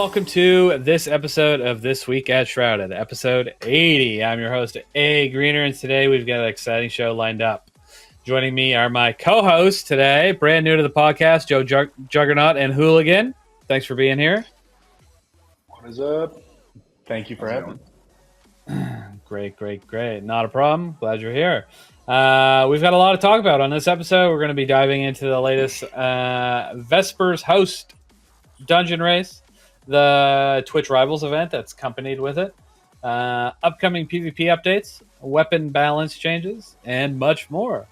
welcome to this episode of This Week at Shrouded, episode 80. I'm your host, AGreener, and today we've got an exciting show lined up. Joining me are my co-hosts today, brand new to the podcast, Joe Juggernaut and Halligan. Thanks for being here. What is up? Thank you for having me. Great. Not a problem. Glad you're here. We've got a lot to talk about on this episode. We're going to be diving into the latest Vesper's host dungeon race, the Twitch Rivals event that's accompanied with it, upcoming PvP updates, weapon balance changes, and much more.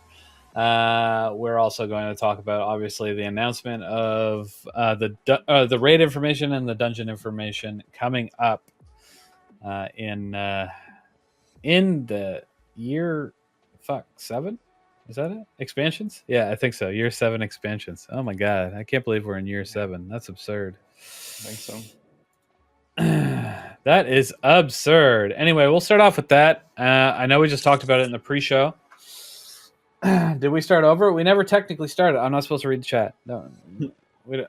We're also going to talk about, obviously, the announcement of the raid information and the dungeon information coming up in the year 7. Is that it? Expansions? Yeah, I think so. Year 7 expansions. Oh my god, I can't believe we're in year 7. That's absurd. I think so. That is absurd. Anyway, we'll start off with that. I know we just talked about it in the pre-show. Did we start over? We never technically started. I'm not supposed to read the chat. No, we don't.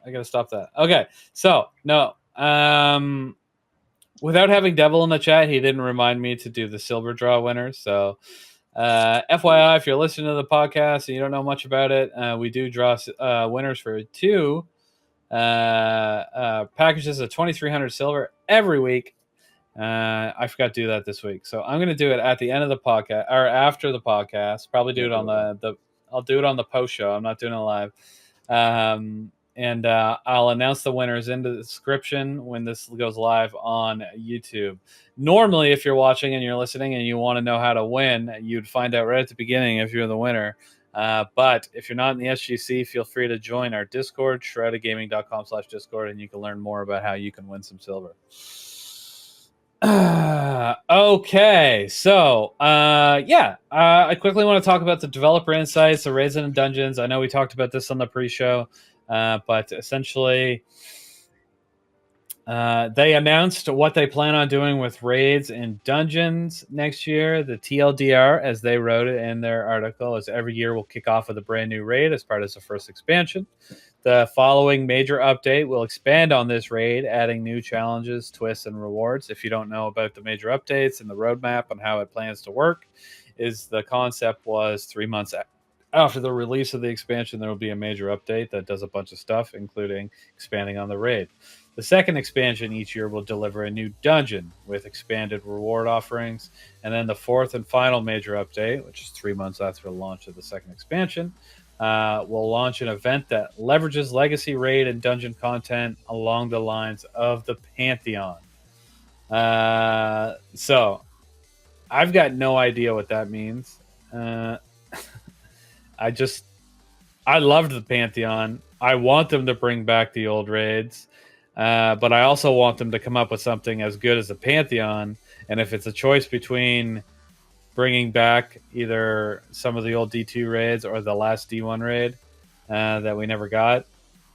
I gotta stop that. Okay, so no. Without having Devil in the chat, he didn't remind me to do the silver draw winners. So, FYI, if you're listening to the podcast and you don't know much about it, we do draw winners for 2 packages of 2,300 silver every week. I forgot to do that this week, so I'm going to do it at the end of the podcast or after the podcast. Probably do it on I'll do it on the post show. I'm not doing it live. And I'll announce the winners in the description when this goes live on YouTube. Normally, if you're watching and you're listening and you want to know how to win, you'd find out right at the beginning if you're the winner. But if you're not in the SGC, feel free to join our Discord, shroudedgaming.com/Discord, and you can learn more about how you can win some silver. Okay, so I quickly want to talk about the developer insights, the raids and dungeons. I know we talked about this on the pre-show. But essentially, they announced what they plan on doing with raids and dungeons next year. The TLDR, as they wrote it in their article, is every year will kick off with a brand new raid as part of the first expansion. The following major update will expand on this raid, adding new challenges, twists, and rewards. If you don't know about the major updates and the roadmap and how it plans to work, the concept was 3 months after the release of the expansion, there will be a major update that does a bunch of stuff, including expanding on the raid. The second expansion each year will deliver a new dungeon with expanded reward offerings. And then the fourth and final major update, which is 3 months after the launch of the second expansion, will launch an event that leverages legacy raid and dungeon content along the lines of the Pantheon. So I've got no idea what that means. I loved the Pantheon. I want them to bring back the old raids, but I also want them to come up with something as good as the Pantheon. And if it's a choice between bringing back either some of the old D2 raids or the last D1 raid that we never got,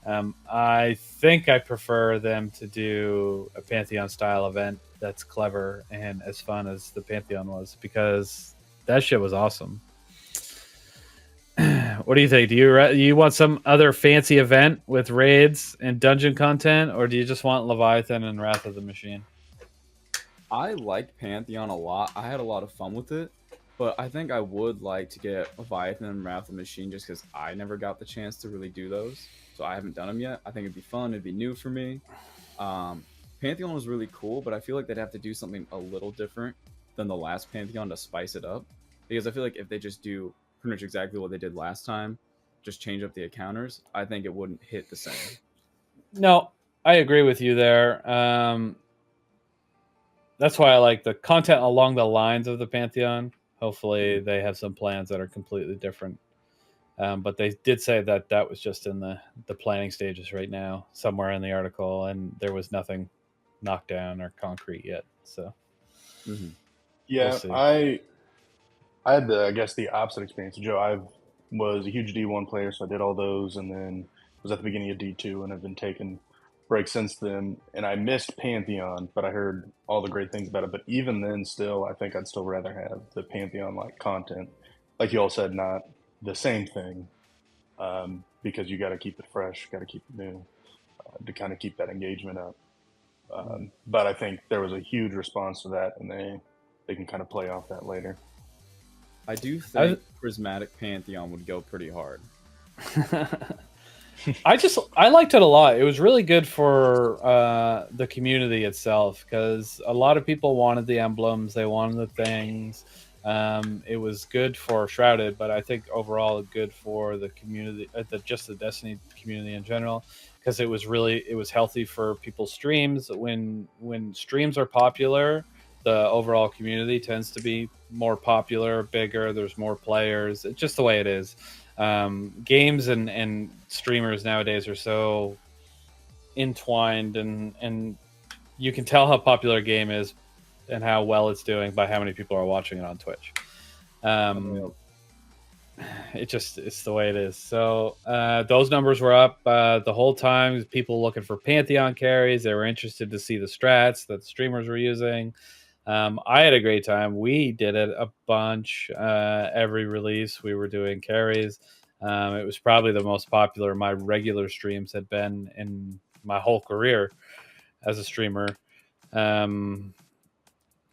I think I prefer them to do a Pantheon-style event that's clever and as fun as the Pantheon was, because that shit was awesome. What do you think? Do you want some other fancy event with raids and dungeon content, or do you just want Leviathan and Wrath of the Machine? I liked Pantheon a lot. I had a lot of fun with it, but I think I would like to get Leviathan and Wrath of the Machine just because I never got the chance to really do those, so I haven't done them yet. I think it'd be fun. It'd be new for me. Pantheon was really cool, but I feel like they'd have to do something a little different than the last Pantheon to spice it up, because I feel like if they just do pretty much exactly what they did last time, just change up the encounters, I think it wouldn't hit the same. No, I agree with you there. That's why I like the content along the lines of the Pantheon. Hopefully they have some plans that are completely different. But they did say that was just in the planning stages right now, somewhere in the article, and there was nothing knocked down or concrete yet. So, yeah, we'll I had the opposite experience. Joe, I was a huge D1 player, so I did all those, and then was at the beginning of D2, and I've been taking breaks since then. And I missed Pantheon, but I heard all the great things about it. But even then, still, I think I'd still rather have the Pantheon-like content. Like you all said, not the same thing, because you got to keep it fresh, got to keep it new, to kind of keep that engagement up. But I think there was a huge response to that, and they can kind of play off that later. I do think Prismatic Pantheon would go pretty hard. I liked it a lot. It was really good for the community itself because a lot of people wanted the emblems, they wanted the things. It was good for Shrouded, but I think overall good for the community, just the Destiny community in general, because it was healthy for people's streams. When streams are popular, the overall community tends to be more popular, bigger. There's more players. It's just the way it is. Games and streamers nowadays are so entwined, and you can tell how popular a game is and how well it's doing by how many people are watching it on Twitch. It's the way it is. So those numbers were up the whole time. People looking for Pantheon carries. They were interested to see the strats that the streamers were using. I had a great time. We did it a bunch. Every release we were doing carries. It was probably the most popular my regular streams had been in my whole career as a streamer.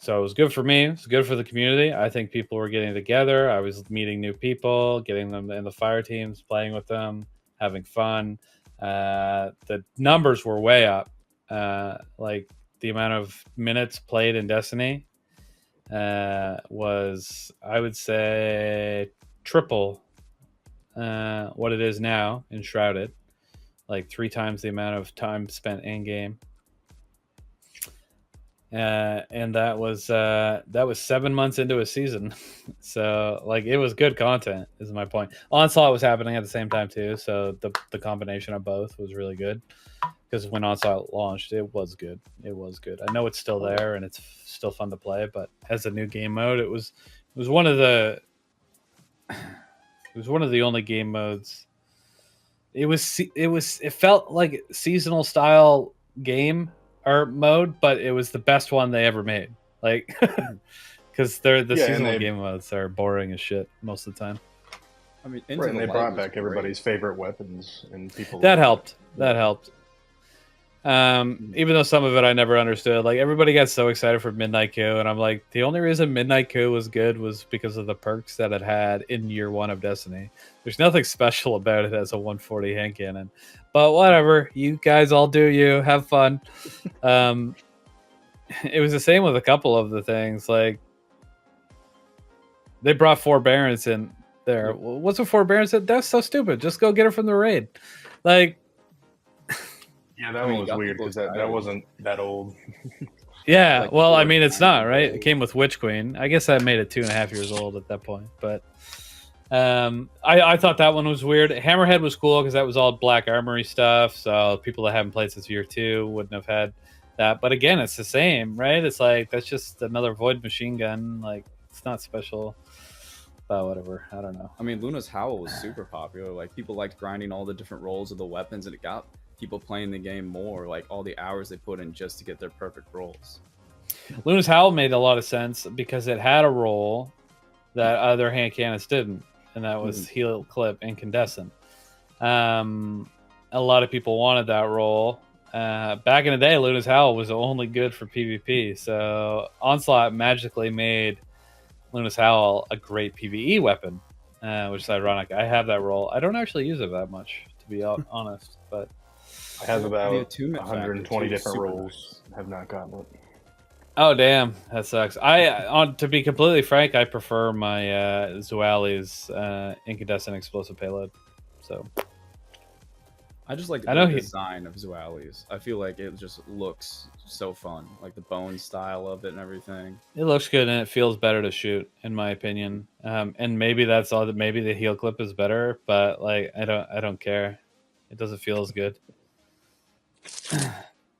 So it was good for me. It was good for the community. I think people were getting together. I was meeting new people, getting them in the fire teams, playing with them, having fun. The numbers were way up. Like the amount of minutes played in Destiny was, I would say, triple what it is now in Shrouded. Like 3 times the amount of time spent in game. And that was 7 months into a season. So like it was good content is my point. Onslaught was happening at the same time too, so the combination of both was really good. Because when Onslaught launched, it was good. It was good. I know it's still there and it's still fun to play, but as a new game mode, it was one of the only game modes. It felt like seasonal style game or mode, but it was the best one they ever made. Like, because seasonal game modes are boring as shit most of the time. I mean, and they brought back everybody's favorite weapons, and people that helped. That helped. Even though some of it I never understood. Like everybody got so excited for Midnight Coup, and I'm like, the only reason Midnight Coup was good was because of the perks that it had in year 1 of Destiny. There's nothing special about it as a 140 hand cannon. But whatever, you guys all do you. Have fun. It was the same with a couple of the things. Like they brought Forbearance in there. What's a Forbearance? That's so stupid. Just go get it from the raid. Like, yeah, that one was weird because that wasn't that old. Yeah, like, well, I mean, it's not, right? It came with Witch Queen. I guess that made it 2.5 years old at that point. But I thought that one was weird. Hammerhead was cool because that was all Black Armory stuff. So people that haven't played since year 2 wouldn't have had that. But again, it's the same, right? It's like that's just another Void machine gun. Like it's not special. But whatever. I don't know. I mean, Luna's Howl was super popular. Like people liked grinding all the different rolls of the weapons, and it got people playing the game more. Like all the hours they put in just to get their perfect rolls. Luna's Howl made a lot of sense because it had a roll that other hand cannons didn't, and that was Heal Clip Incandescent. A lot of people wanted that roll. Back in the day, Luna's Howl was only good for PvP, so Onslaught magically made Luna's Howl a great PvE weapon, which is ironic. I have that roll. I don't actually use it that much, to be honest, but I have about 120 different rolls. Have not gotten it. Oh damn, that sucks. To be completely frank, I prefer my Zuali's incandescent explosive payload. So I just like the design of Zuali's. I feel like it just looks so fun, like the bone style of it and everything. It looks good and it feels better to shoot, in my opinion. And maybe that's all. That maybe the heal clip is better, but like I don't care. It doesn't feel as good.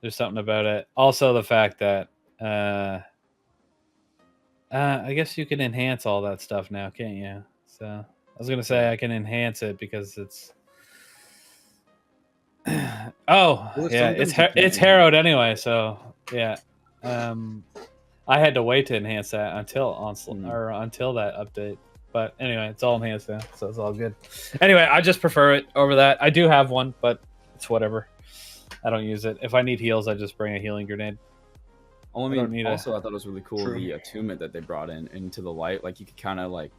There's something about it. Also, the fact that I guess you can enhance all that stuff now, can't you? So I was gonna say I can enhance it because it's it's harrowed anyway. So yeah, I had to wait to enhance that until Onslaught or until that update. But anyway, it's all enhanced now, so it's all good. Anyway, I just prefer it over that. I do have one, but it's whatever. I don't use it. If I need heals, I just bring a healing grenade. Oh, I I don't mean, need also, I thought it was really cool True. the attunement that they brought into the light. Like, you could kind of, like,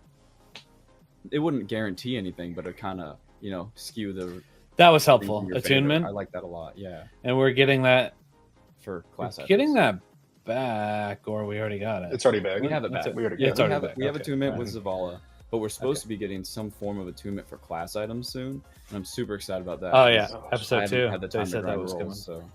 it wouldn't guarantee anything, but it kind of, skew the That was things in helpful. your favor. Attunement. I like that a lot, yeah, And we're getting that. for class Getting items. that back, or we already got it. It's already back. We have it That's back. We already Yeah, got it's it. already back. We have Okay. attunement Alright. with Zavala, but we're supposed to be getting some form of attunement for class items soon, and I'm super excited about that. Oh yeah, because I episode haven't 2. had the They time to said that grind was rolls, coming. so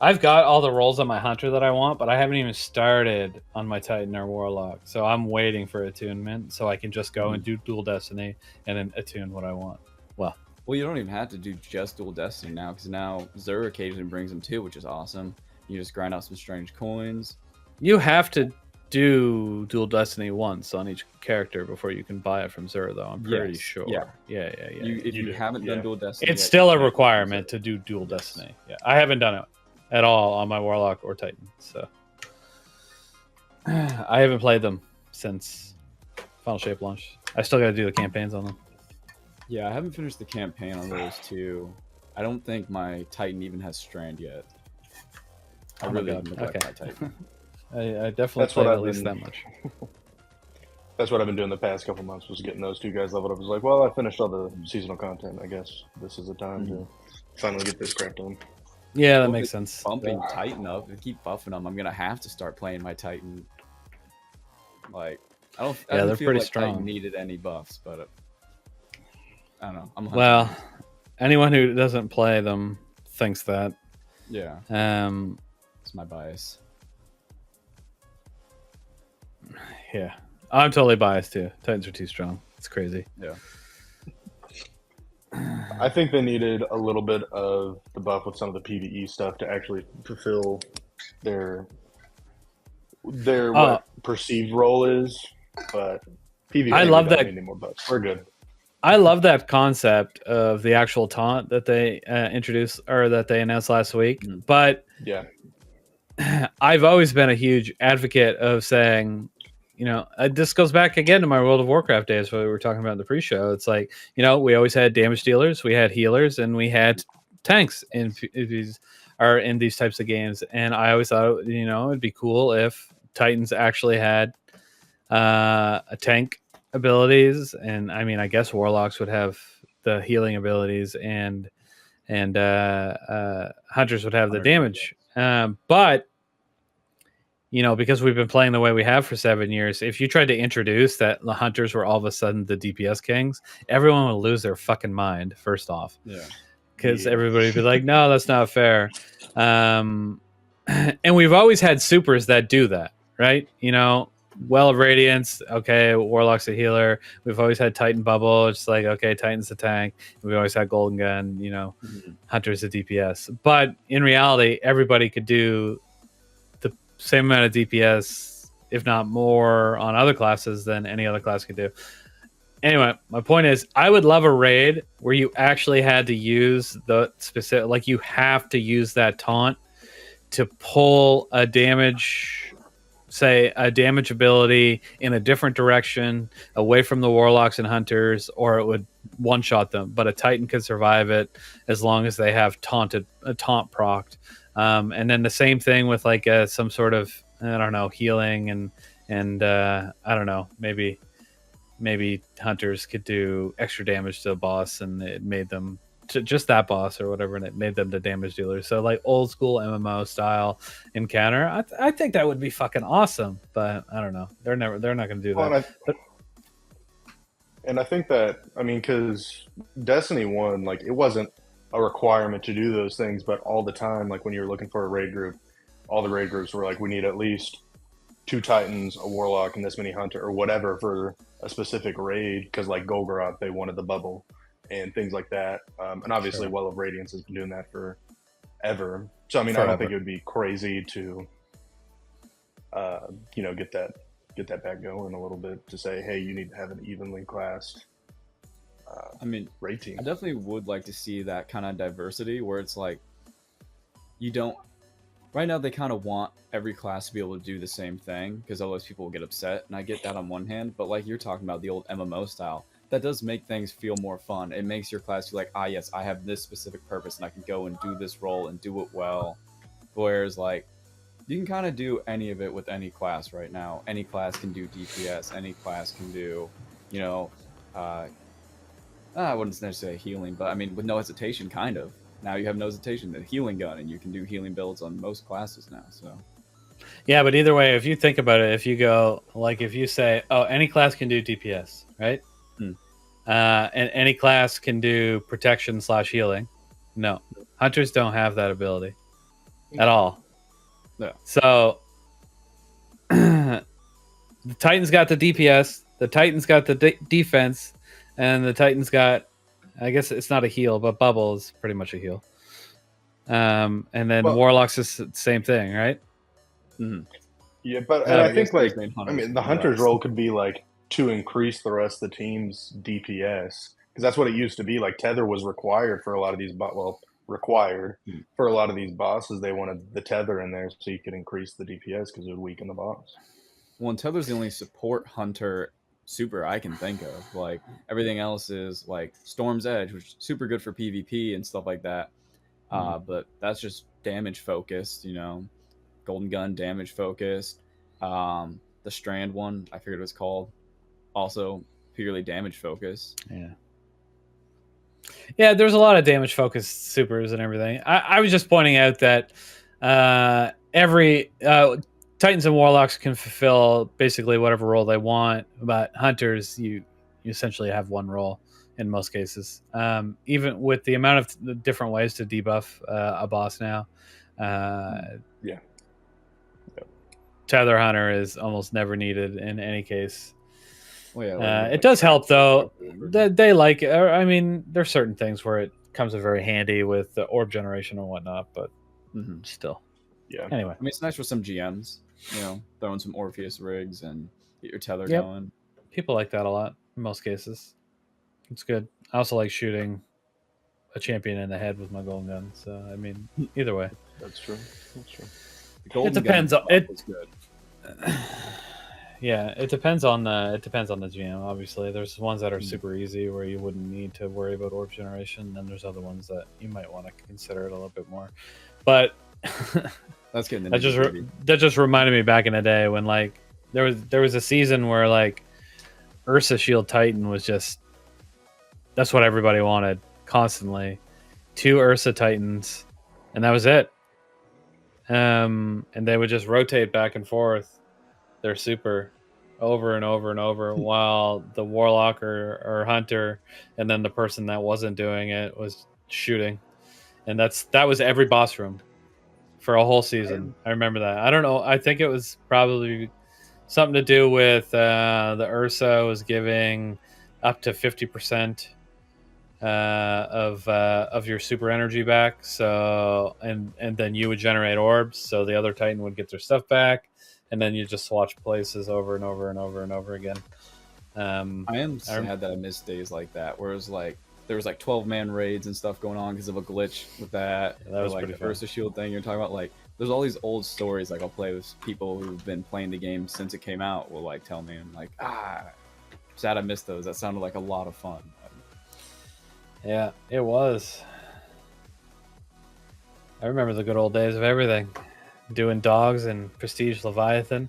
I've got all the rolls on my hunter that I want, but I haven't even started on my Titan or Warlock. So I'm waiting for attunement so I can just go and do dual destiny and then attune what I want. well, you don't even have to do just dual destiny now, because now Zur occasionally brings them too, which is awesome. You just grind out some strange coins. You have to do dual destiny once on each character before you can buy it from Zur, though. I'm pretty Yes, sure. yeah. Yeah. If You you do, haven't done yeah. dual destiny, It's yet, still you a can't use requirement it. to do dual Yes. destiny. Yeah, I haven't done it at all on my Warlock or Titan, so I haven't played them since Final Shape launch. I still got to do the campaigns on them. Yeah, I haven't finished the campaign on those two. I don't think my Titan even has Strand yet. I Oh my really God, neglect okay. my Titan. I definitely That's what played at I've least been- that much. That's what I've been doing the past couple months, was getting those two guys leveled up. I was like, well, I finished all the seasonal content. I guess this is the time to finally get this crap done. Yeah, that Well, makes if sense. Bumping Titan up, if I keep buffing them, I'm gonna have to start playing my Titan. Like, I don't. I Yeah, didn't they're feel pretty like strong. Titan needed any buffs, but I don't know. I'm hunting Well, these. anyone who doesn't play them thinks that. Yeah, Um, it's my bias. yeah, I'm totally biased too. Titans are too strong. It's crazy. Yeah. I think they needed a little bit of the buff with some of the PvE stuff to actually fulfill their what perceived role is. But PvP, I love we don't that- need any more buffs. We're good. I love that concept of the actual taunt that they introduced or that they announced last week. Mhm. But Yeah. I've always been a huge advocate of saying, this goes back again to my World of Warcraft days, what we were talking about in the pre-show. It's like, we always had damage dealers, we had healers, and we had tanks in these types of games. And I always thought, it'd be cool if Titans actually had a tank abilities, and I mean, I guess Warlocks would have the healing abilities, and Hunters would have the Hunters, damage. But because we've been playing the way we have for 7 years, if you tried to introduce that the Hunters were all of a sudden the DPS kings, everyone would lose their fucking mind. First off, Yeah. because Yeah. everybody would be like, no, that's not fair. And we've always had supers that do that, right? Well of Radiance, okay, Warlock's a healer. We've always had Titan Bubble, it's like, okay, Titan's the tank. We've always had Golden Gun, Mhm. Hunter's a DPS. But in reality, everybody could do the same amount of DPS, if not more, on other classes than any other class could do. Anyway, my point is, I would love a raid where you actually had to use the specific, like you have to use that taunt to pull a damage ability in a different direction away from the Warlocks and Hunters, or it would one-shot them. But a Titan could survive it as long as they have taunt procced. And then the same thing with like some sort of, I don't know, healing and I don't know, maybe Hunters could do extra damage to a boss, and it made them to just that boss or whatever, and it made them the damage dealers. So like old school MMO style encounter. I think that would be fucking awesome, but I don't know. They're not going to do that. Well, and I think that, I mean, because Destiny 1, like, it wasn't a requirement to do those things, but all the time, like, when you were looking for a raid group, all the raid groups were like, we need at least 2 Titans, a Warlock, and this many Hunter, or whatever for a specific raid, because, like, Golgoroth, they wanted the bubble, and things like that. And obviously, Sure. Well of Radiance has been doing that forever. So, I mean, I Forever. don't think it would be crazy to, get that back going a little bit, to say, hey, you need to have an evenly classed I mean, raid team. I definitely would like to see that kind of diversity where it's like you don't. Right now, they kind of want every class to be able to do the same thing because otherwise people will get upset. And I get that on one hand, but like you're talking about the old MMO style, that does make things feel more fun. It makes your class feel like, ah, yes, I have this specific purpose and I can go and do this role and do it well. Whereas, like, you can kind of do any of it with any class right now. Any class can do DPS. Any class can do, you know, I wouldn't necessarily say healing, but I mean, with no hesitation, kind of. Now you have no hesitation, the healing gun, and you can do healing builds on most classes now. So, Yeah, but either way, if you think about it, if you go like if you say, "Oh, any class can do DPS," right? And any class can do protection / healing. No, hunters don't have that ability at all. No. So the Titans got the DPS, the Titans got the defense, and the Titans got, I guess it's not a heal, but bubble is pretty much a heal. And then Warlocks is the same thing, right? Mm-hmm. Yeah, but and I think like the hunter's role could be like to increase the rest of the team's DPS, because that's what it used to be. Like tether was required for a lot of these, for a lot of these bosses. They wanted the tether in there so you could increase the DPS because it would weaken the boss. Well, and tether's the only support hunter super I can think of. Like everything else is like Storm's Edge, which is super good for PvP and stuff like that. But that's just damage focused, you know. Golden Gun damage focused. The Strand one, I figured it was called, also purely damage focused. Yeah, there's a lot of damage focused supers and everything. I was just pointing out that every Titans and Warlocks can fulfill basically whatever role they want, but Hunters, you essentially have one role in most cases. Even with the amount of the different ways to debuff a boss now. Tether Hunter is almost never needed in any case. Well, yeah, it does help though. They like. I mean, there's certain things where it comes in very handy with the orb generation and whatnot, but still. Yeah. Anyway, I mean, it's nice for some GMs, you know, throwing some Orpheus rigs and get your tether going. People like that a lot in most cases. It's good. I also like shooting a champion in the head with my golden gun. So I mean, either way, that's true. That's true. It depends on it. Yeah, it depends on the GM. Obviously, there's ones that are super easy where you wouldn't need to worry about orb generation, and there's other ones that you might want to consider it a little bit more. But that's getting that just reminded me back in the day when like there was a season where like Ursa Shield Titan was just that's what everybody wanted constantly. 2 Ursa Titans, and that was it. And they would just rotate back and forth their super over and over and over while the Warlock or Hunter and then the person that wasn't doing it was shooting. And that was every boss room for a whole season. I remember that. I don't know. I think it was probably something to do with the Ursa was giving up to 50% of your super energy back, so and then you would generate orbs, so the other Titan would get their stuff back, and then you just swatch places over and over and over and over again. I am sad that I missed days like that, where it was like there was like 12-man raids and stuff going on because of a glitch with that. That was like pretty the Ursa Shield thing you're talking about. Like there's all these old stories like I'll play with people who've been playing the game since it came out will like tell me, and like sad I missed those. That sounded like a lot of fun. Yeah, it was. I remember the good old days of everything. Doing dogs and Prestige Leviathan.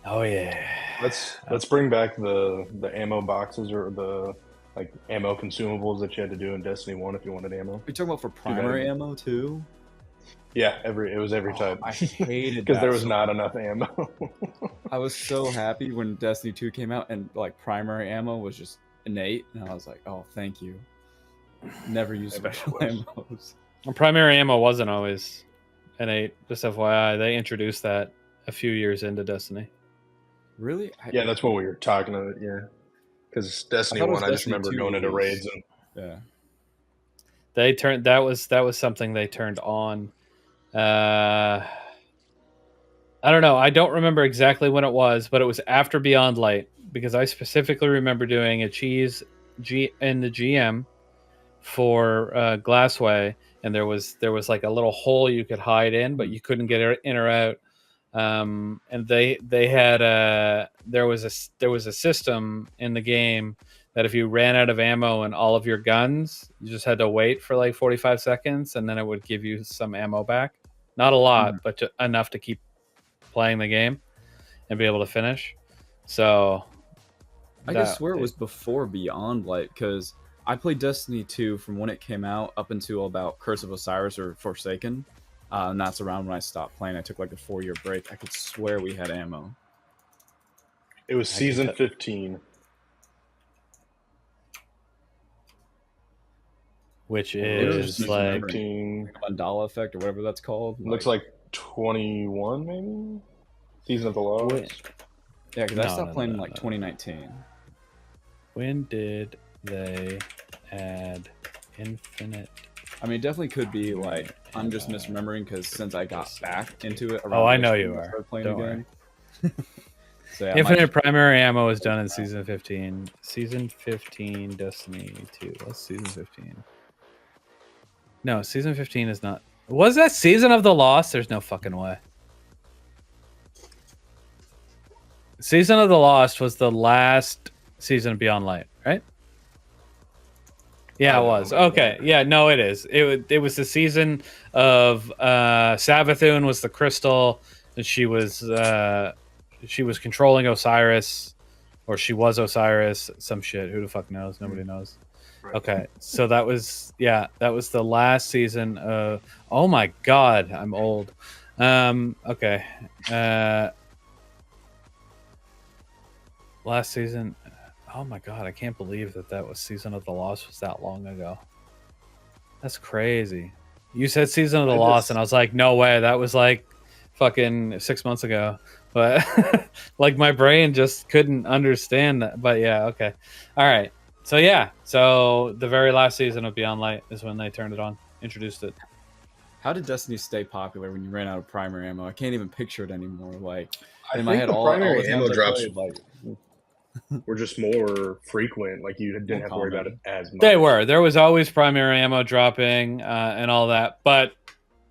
Oh yeah. Let's bring back the ammo boxes or the like ammo consumables that you had to do in Destiny 1 if you wanted ammo. Are you talking about for primary ammo too? Yeah, it was every type. I hated because there was not enough ammo. I was so happy when Destiny 2 came out and like primary ammo was just innate, and I was like, oh, thank you. Never use special ammos. Primary ammo wasn't always innate, just FYI. They introduced that a few years into Destiny. Really? Yeah, that's what we were talking about. Yeah, because Destiny 1, I just remember going into raids and they turned that was something they turned on. I don't know. I don't remember exactly when it was, but it was after Beyond Light, because I specifically remember doing a cheese in the GM for Glassway, and there was like a little hole you could hide in, but you couldn't get in or out and they had there was a system in the game that if you ran out of ammo in all of your guns, you just had to wait for like 45 seconds, and then it would give you some ammo back. Not a lot, but enough to keep playing the game and be able to finish. So I just swear it was before Beyond Light, because I played Destiny 2 from when it came out up until about Curse of Osiris or Forsaken. And that's around when I stopped playing. I took like a 4-year break. I could swear we had ammo. It was season 15. Which is like Mandala effect or whatever that's called. Looks like 21, maybe? Season of the Lost. Yeah, because I stopped playing in like 2019. When did they add infinite? I mean, it definitely could be like I'm just misremembering because since I got back into it. Oh, I know you are. Playing again. So, yeah, infinite primary ammo was done in season 15. Season 15, Destiny 2. What's season 15? No, season 15 is not. Was that Season of the Lost? There's no fucking way. Season of the Lost was the last season of Beyond Light, right? Yeah, it was. Okay. Yeah, no, it is. It was the season of Savathun was the crystal, and she was controlling Osiris, or she was Osiris. Some shit. Who the fuck knows? Nobody knows. Right. Okay, so that was the last season of. Oh my god, I'm old. Okay. Last season. Oh my god, I can't believe that was Season of the Lost was that long ago. That's crazy. You said Season of the Lost, and I was like, no way, that was like fucking 6 months ago. But like my brain just couldn't understand that. But yeah, okay. All right. So yeah, so the very last season of Beyond Light is when they turned it on, introduced it. How did Destiny stay popular when you ran out of primary ammo? I can't even picture it anymore. Like in my head, all the ammo drops were just more frequent. Like you didn't have to worry about it as much. They were. There was always primary ammo dropping and all that. But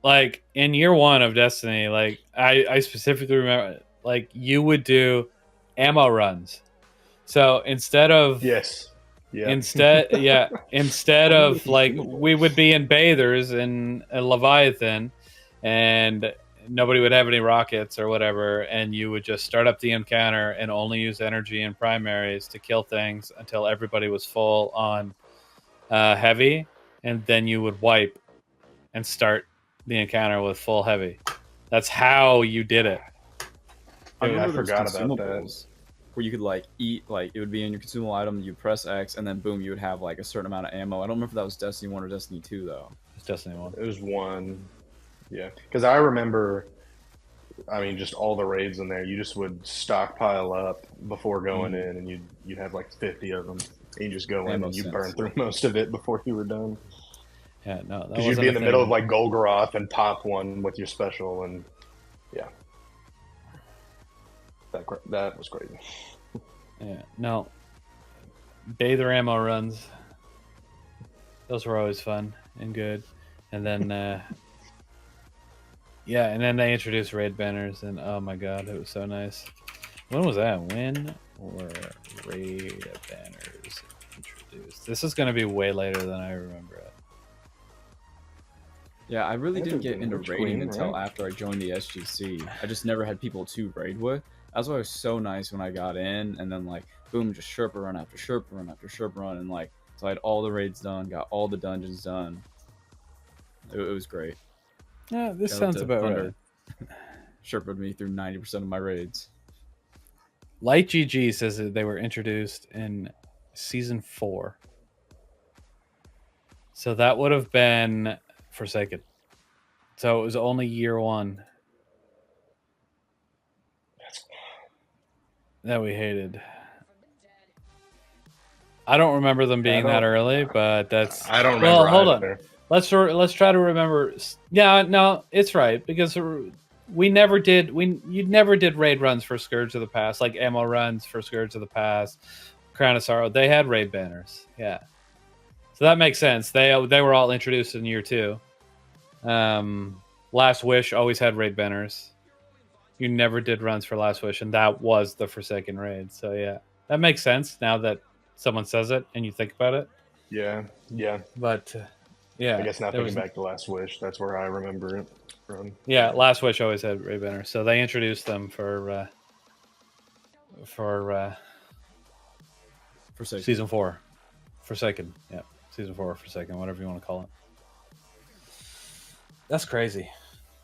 like in year one of Destiny, like I specifically remember, like you would do ammo runs. So instead of instead of like we would be in bathers in a Leviathan, and nobody would have any rockets or whatever, and you would just start up the encounter and only use energy and primaries to kill things until everybody was full on heavy, and then you would wipe and start the encounter with full heavy. That's how you did it. I forgot about that. Where you could like eat, like it would be in your consumable item, you press X, and then boom, you would have like a certain amount of ammo. I don't remember if that was Destiny 1 or Destiny 2 though. It's Destiny 1. It was 1. Yeah, because I remember, I mean, just all the raids in there. You just would stockpile up before going in, and you'd have like 50 of them. And you just go in and you burn through most of it before you were done. Yeah, no, because you'd be in the middle of like Golgoroth and pop one with your special, and yeah, that was crazy. Yeah, no, bather ammo runs. Those were always fun and good, and then. Yeah, and then they introduced raid banners, and oh my god, it was so nice. When was that? When were raid banners introduced? This is going to be way later than I remember it. Yeah, I really didn't get into raiding until after I joined the SGC. I just never had people to raid with. That's why it was so nice when I got in, and then like, boom, just Sherpa run after Sherpa run after Sherpa run, and like, so I had all the raids done, got all the dungeons done. It was great. Yeah, this sounds about right. Sherpa'd me through 90% of my raids. Light GG says that they were introduced in season 4. So that would have been Forsaken. So it was only year 1 that we hated. I don't remember them being that early, but that's. I don't remember. Well, hold on. Let's try to remember. Yeah, no, it's right, because you never did raid runs for Scourge of the Past, like ammo runs for Scourge of the Past, Crown of Sorrow. They had raid banners. Yeah, so that makes sense. They were all introduced in year 2. Last Wish always had raid banners. You never did runs for Last Wish, and that was the Forsaken raid. So yeah, that makes sense now that someone says it and you think about it. Yeah, yeah. But yeah, I guess not there thinking was back to Last Wish. That's where I remember it from. yeah. Last Wish always had raid banners, so they introduced them for Forsaken. season 4, Forsaken. Yeah, season 4, Forsaken, whatever you want to call it. That's crazy.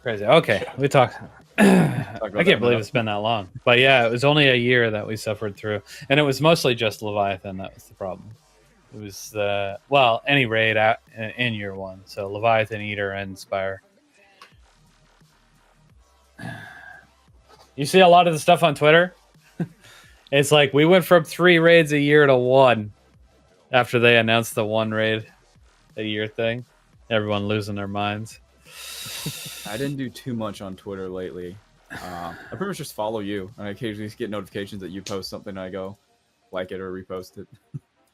Okay, we talk. I can't believe it's been that long. But yeah, it was only a year that we suffered through, and it was mostly just Leviathan that was the problem. It was well, any raid in year 1. So Leviathan, Eater, and Spire. You see a lot of the stuff on Twitter. It's like we went from 3 raids a year to 1 after they announced the 1 raid a year thing. Everyone losing their minds. I didn't do too much on Twitter lately. I pretty much just follow you, and I occasionally get notifications that you post something, and I go like it or repost it.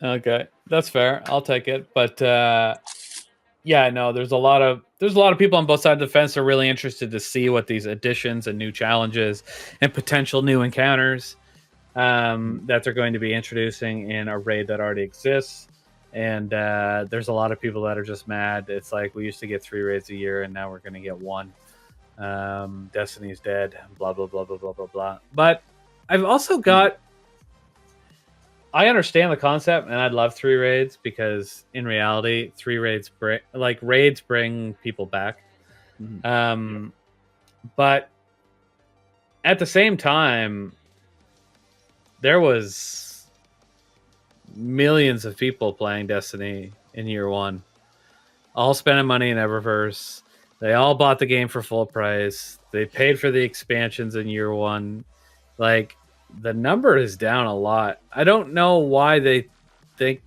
Okay, that's fair. I'll take it. But yeah, no, there's a lot of people on both sides of the fence are really interested to see what these additions and new challenges and potential new encounters that they're going to be introducing in a raid that already exists. And there's a lot of people that are just mad. It's like we used to get 3 raids a year, and now we're going to get 1. Destiny's dead. Blah blah blah blah blah blah blah. But I've also got. I understand the concept, and I'd love 3 raids because in reality, 3 raids bring people back. Mm-hmm. But at the same time, there was millions of people playing Destiny in year 1, all spending money in Eververse. They all bought the game for full price. They paid for the expansions in year 1. Like, the number is down a lot. I don't know why they think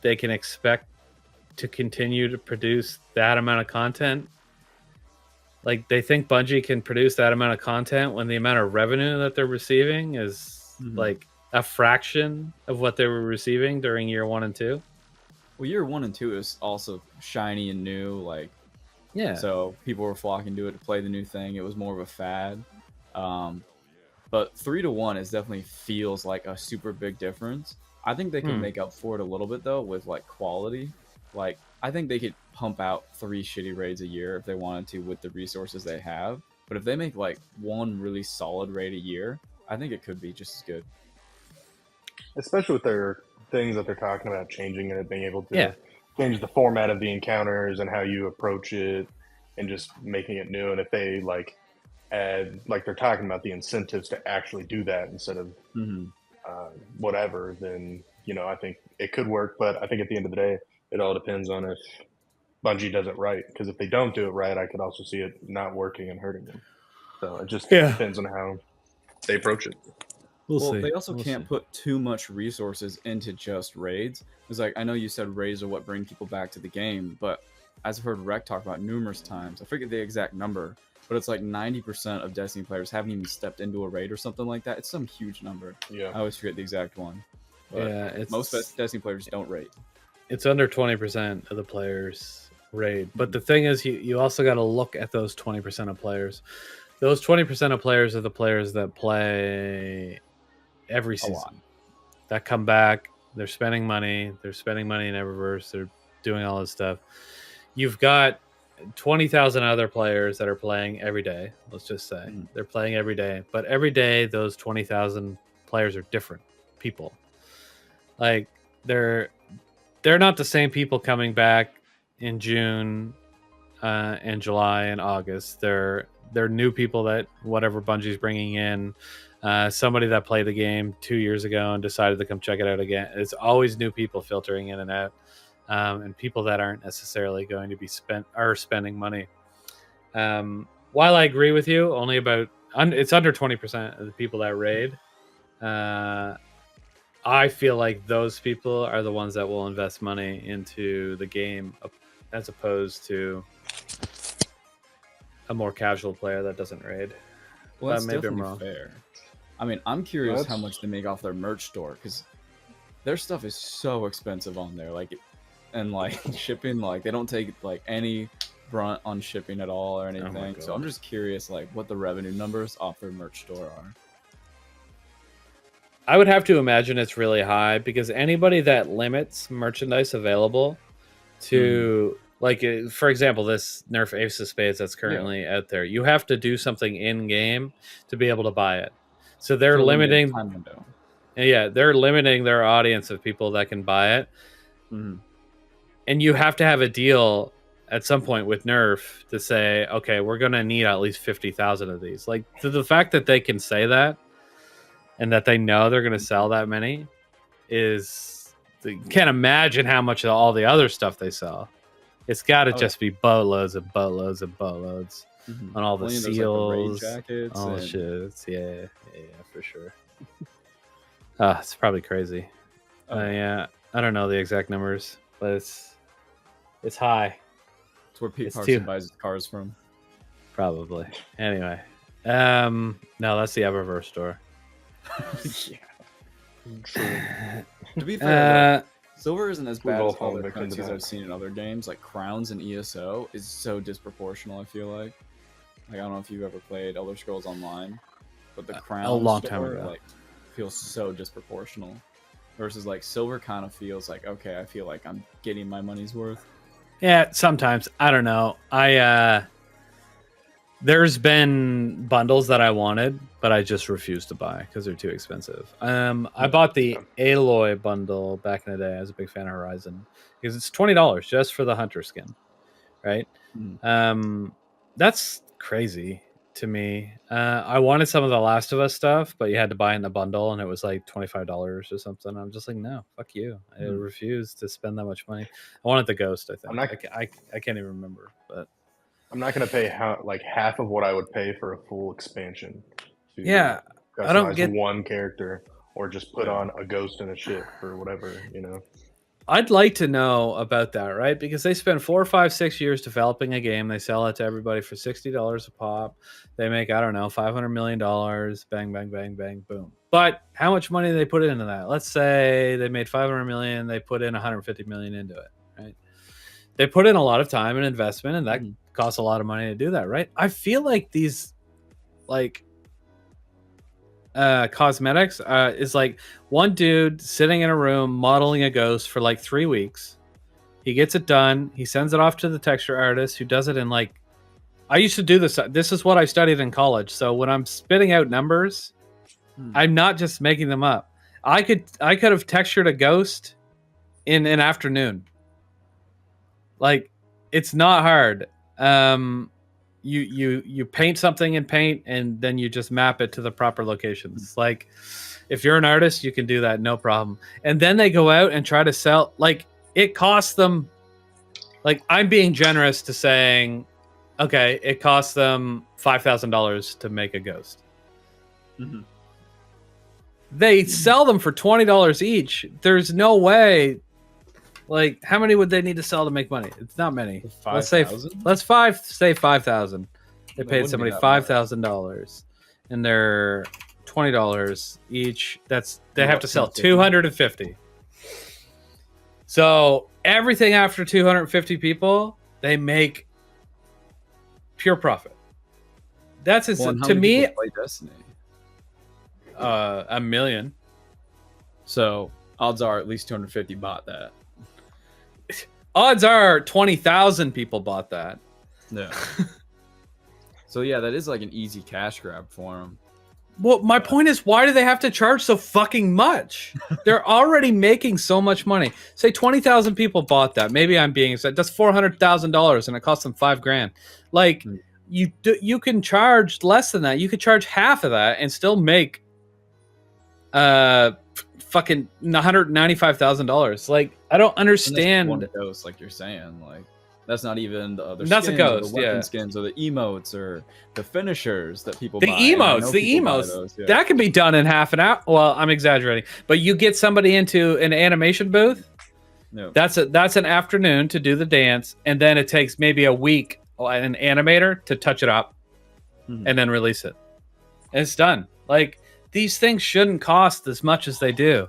they can expect to continue to produce that amount of content. Like, they think Bungie can produce that amount of content when the amount of revenue that they're receiving is like a fraction of what they were receiving during year 1 and 2. Well, year 1 and 2 is also shiny and new, like, yeah. So people were flocking to it to play the new thing. It was more of a fad. But 3 to 1 is definitely feels like a super big difference. I think they could make up for it a little bit though with like quality. Like, I think they could pump out 3 shitty raids a year if they wanted to with the resources they have. But if they make like 1 really solid raid a year, I think it could be just as good. Especially with their things that they're talking about changing it, being able to change the format of the encounters and how you approach it, and just making it new. And if they like add, like they're talking about the incentives to actually do that instead of whatever, then I think it could work. But I think at the end of the day, it all depends on if Bungie does it right. Because if they don't do it right, I could also see it not working and hurting them. So it just depends on how they approach it. We'll see. They also can't put too much resources into just raids. It's like, I know you said raids are what bring people back to the game, but as I've heard Rec talk about numerous times, I forget the exact number, but it's like 90% of Destiny players haven't even stepped into a raid or something like that. It's some huge number. Yeah, I always forget the exact one. But most Destiny players don't raid. It's under 20% of the players raid. But the thing is, you also got to look at those 20% of players. Those 20% of players are the players that play every season, that come back. They're spending money. They're spending money in Eververse. They're doing all this stuff. You've got 20,000 other players that are playing every day. Let's just say they're playing every day. But every day, those 20,000 players are different people. Like, they're not the same people coming back in June and July and August. They're new people that whatever Bungie's bringing in. Somebody that played the game 2 years ago and decided to come check it out again. It's always new people filtering in and out, and people that aren't necessarily going to be spending money. While I agree with you, only about it's under 20% of the people that raid. I feel like those people are the ones that will invest money into the game as opposed to a more casual player that doesn't raid. Well, that's definitely fair. I mean, I'm curious how much they make off their merch store, because their stuff is so expensive on there. Like, and like shipping, like they don't take like any upfront on shipping at all or my anything. So God. I'm just curious, like, what the revenue numbers off their merch store are. I would have to imagine it's really high because anybody that limits merchandise available to, like, for example, this Nerf Ace of Spades that's currently out there, you have to do something in game to be able to buy it. So they're For a limited limiting. time window. Yeah, they're limiting their audience of people that can buy it. Mhm. And you have to have a deal at some point with Nerf to say, okay, we're going to need at least 50,000 of these. Like, the fact that they can say that and that they know they're going to sell that many is, you can't imagine how much of all the other stuff they sell. It's got to just be boatloads and boatloads and boatloads on all the seals, jackets, all the and... shits. Yeah, for sure. It's probably crazy. Yeah, I don't know the exact numbers, but it's high. It's where Pete Parson buys his cars from. Probably. Anyway, no, that's the Eververse store. To be fair, though, silver isn't as bad all as all fallen the victim to currencies that. I've seen in other games. Like crowns and ESO is so disproportional. I feel like I don't know if you've ever played Elder Scrolls Online, but the crown long store, time ago. like feels so disproportional. Versus like silver kind of feels like, okay, I feel like I'm getting my money's worth. Yeah, sometimes. I don't know. There's been bundles that I wanted, but I just refused to buy because they're too expensive. I bought the Aloy bundle back in the day. I was a big fan of Horizon because it's $20 just for the hunter skin, right? That's crazy to me. I wanted some of the Last of Us stuff, but you had to buy it in a bundle, and it was like $25 or something. I'm just like, no, fuck you. I refuse to spend that much money. I wanted the Ghost, I think. I can't even remember, but I'm not going to pay half of what I would pay for a full expansion. To yeah, customize I don't get one character or just put on a ghost and a ship or whatever, you know. I'd like to know about that, right? Because they spend 4, 5, 6 years developing a game. They sell it to everybody for $60 a pop. They make, I don't know, $500 million. Bang, bang, bang, bang, boom. But how much money do they put into that? Let's say they made $500 million. They put in $150 million into it, right? They put in a lot of time and investment, and that costs a lot of money to do that, right? I feel like these, like, cosmetics is like one dude sitting in a room modeling a ghost for like 3 weeks. He gets it done. He sends it off to the texture artist who does it in like, I used to do this. This is what I studied in college. So when I'm spitting out numbers, I'm not just making them up. I could have textured a ghost in an afternoon. Like, it's not hard. You paint something in paint and then you just map it to the proper locations. Like, if you're an artist, you can do that, no problem. And then they go out and try to sell, like, it costs them, like, I'm being generous to saying, okay, it costs them $5,000 to make a ghost. They sell them for $20 each. There's no way. Like, how many would they need to sell to make money? It's not many. 5,000? Let's say 5,000. They paid somebody $5,000, and they're $20 each. They have to sell 250. So everything after 250 people, they make pure profit. That's to me. Play Destiny? 1 million. So odds are at least 250 bought that. Odds are 20,000 people bought that. Yeah. So yeah, that is like an easy cash grab for them. Well, my point is, why do they have to charge so fucking much? They're already making so much money. Say 20,000 people bought that. Maybe I'm being upset. That's $400,000, and it cost them $5,000. Like, you can charge less than that. You could charge half of that and still make fucking $195,000. Like, I don't understand. One ghost, like you're saying, like that's not even the other. That's skins, a ghost, or the weapon skins, or the emotes, or the finishers that people the buy. emotes. That can be done in half an hour. Well, I'm exaggerating, but you get somebody into an animation booth. No. That's an afternoon to do the dance, and then it takes maybe a week an animator to touch it up, and then release it. And it's done. Like, these things shouldn't cost as much as they do.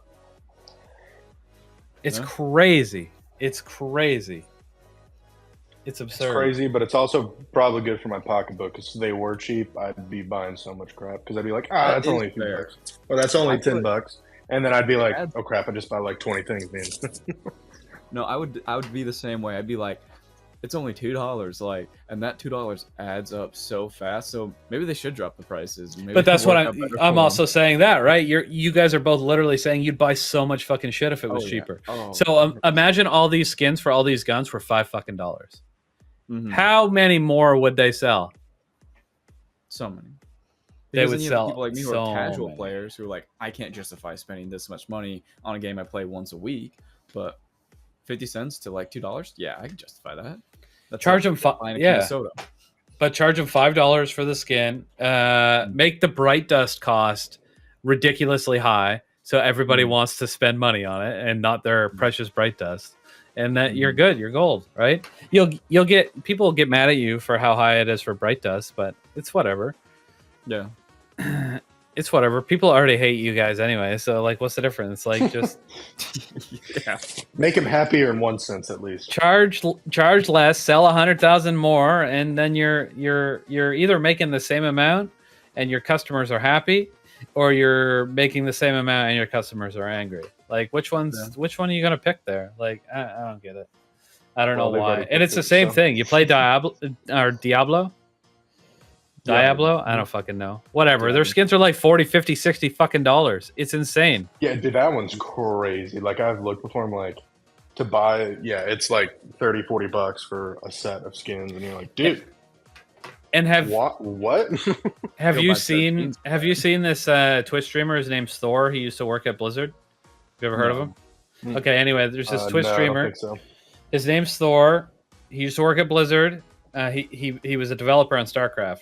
It's crazy. It's crazy. It's It's absurd. crazy, but it's also probably good for my pocketbook because if they were cheap, I'd be buying so much crap because I'd be like, That that's is only a few fair. bucks, or that's only I would- $10, and then I'd be like, adds- oh crap, I just bought like 20 things, man. No, I would be the same way. I'd be like, it's only $2, like, and that $2 adds up so fast. So maybe they should drop the prices. Maybe But that's it'll what work out better I'm for 'em. also saying that, right? You guys are both literally saying you'd buy so much fucking shit if it was Oh, yeah. cheaper. Oh, So imagine all these skins for all these guns for $5 fucking. mhm. How many more would they sell? So many. They Because would then you have sell people like me who so are casual many. players who are like, I can't justify spending this much money on a game I play once a week, but 50 cents to like $2, yeah, I can justify that. That's Charge like them buying a can of soda. but charge them $5 for the skin. Make the bright dust cost ridiculously high, so everybody wants to spend money on it and not their precious bright dust. And that you're good, you're gold, right? You'll get people will get mad at you for how high it is for bright dust, but it's whatever. Yeah. It's whatever. People already hate you guys anyway, so like, what's the difference? Like, just Yeah. Make them happier in one sense, at least. charge less, sell 100,000 more, and then you're either making the same amount and your customers are happy, or you're making the same amount and your customers are angry. Like, which one are you gonna pick there? Like, I don't get it. I don't know they've why. already And picked it's the it, same so- thing. You play Diablo. Diablo? I don't fucking know. Whatever. Their skins are like 40, 50, 60 fucking dollars. It's insane. Yeah, dude, that one's crazy. Like, I've looked before, I'm like, to buy, yeah, it's like 30, 40 bucks for a set of skins, and you're like, dude, And what? have Go you buy seen 13 this Twitch streamer? His name's Thor. He used to work at Blizzard. Have you ever heard of him? Mm. Okay, anyway, there's this Twitch no, I streamer. don't think so. His name's Thor. He used to work at Blizzard. He was a developer on StarCraft.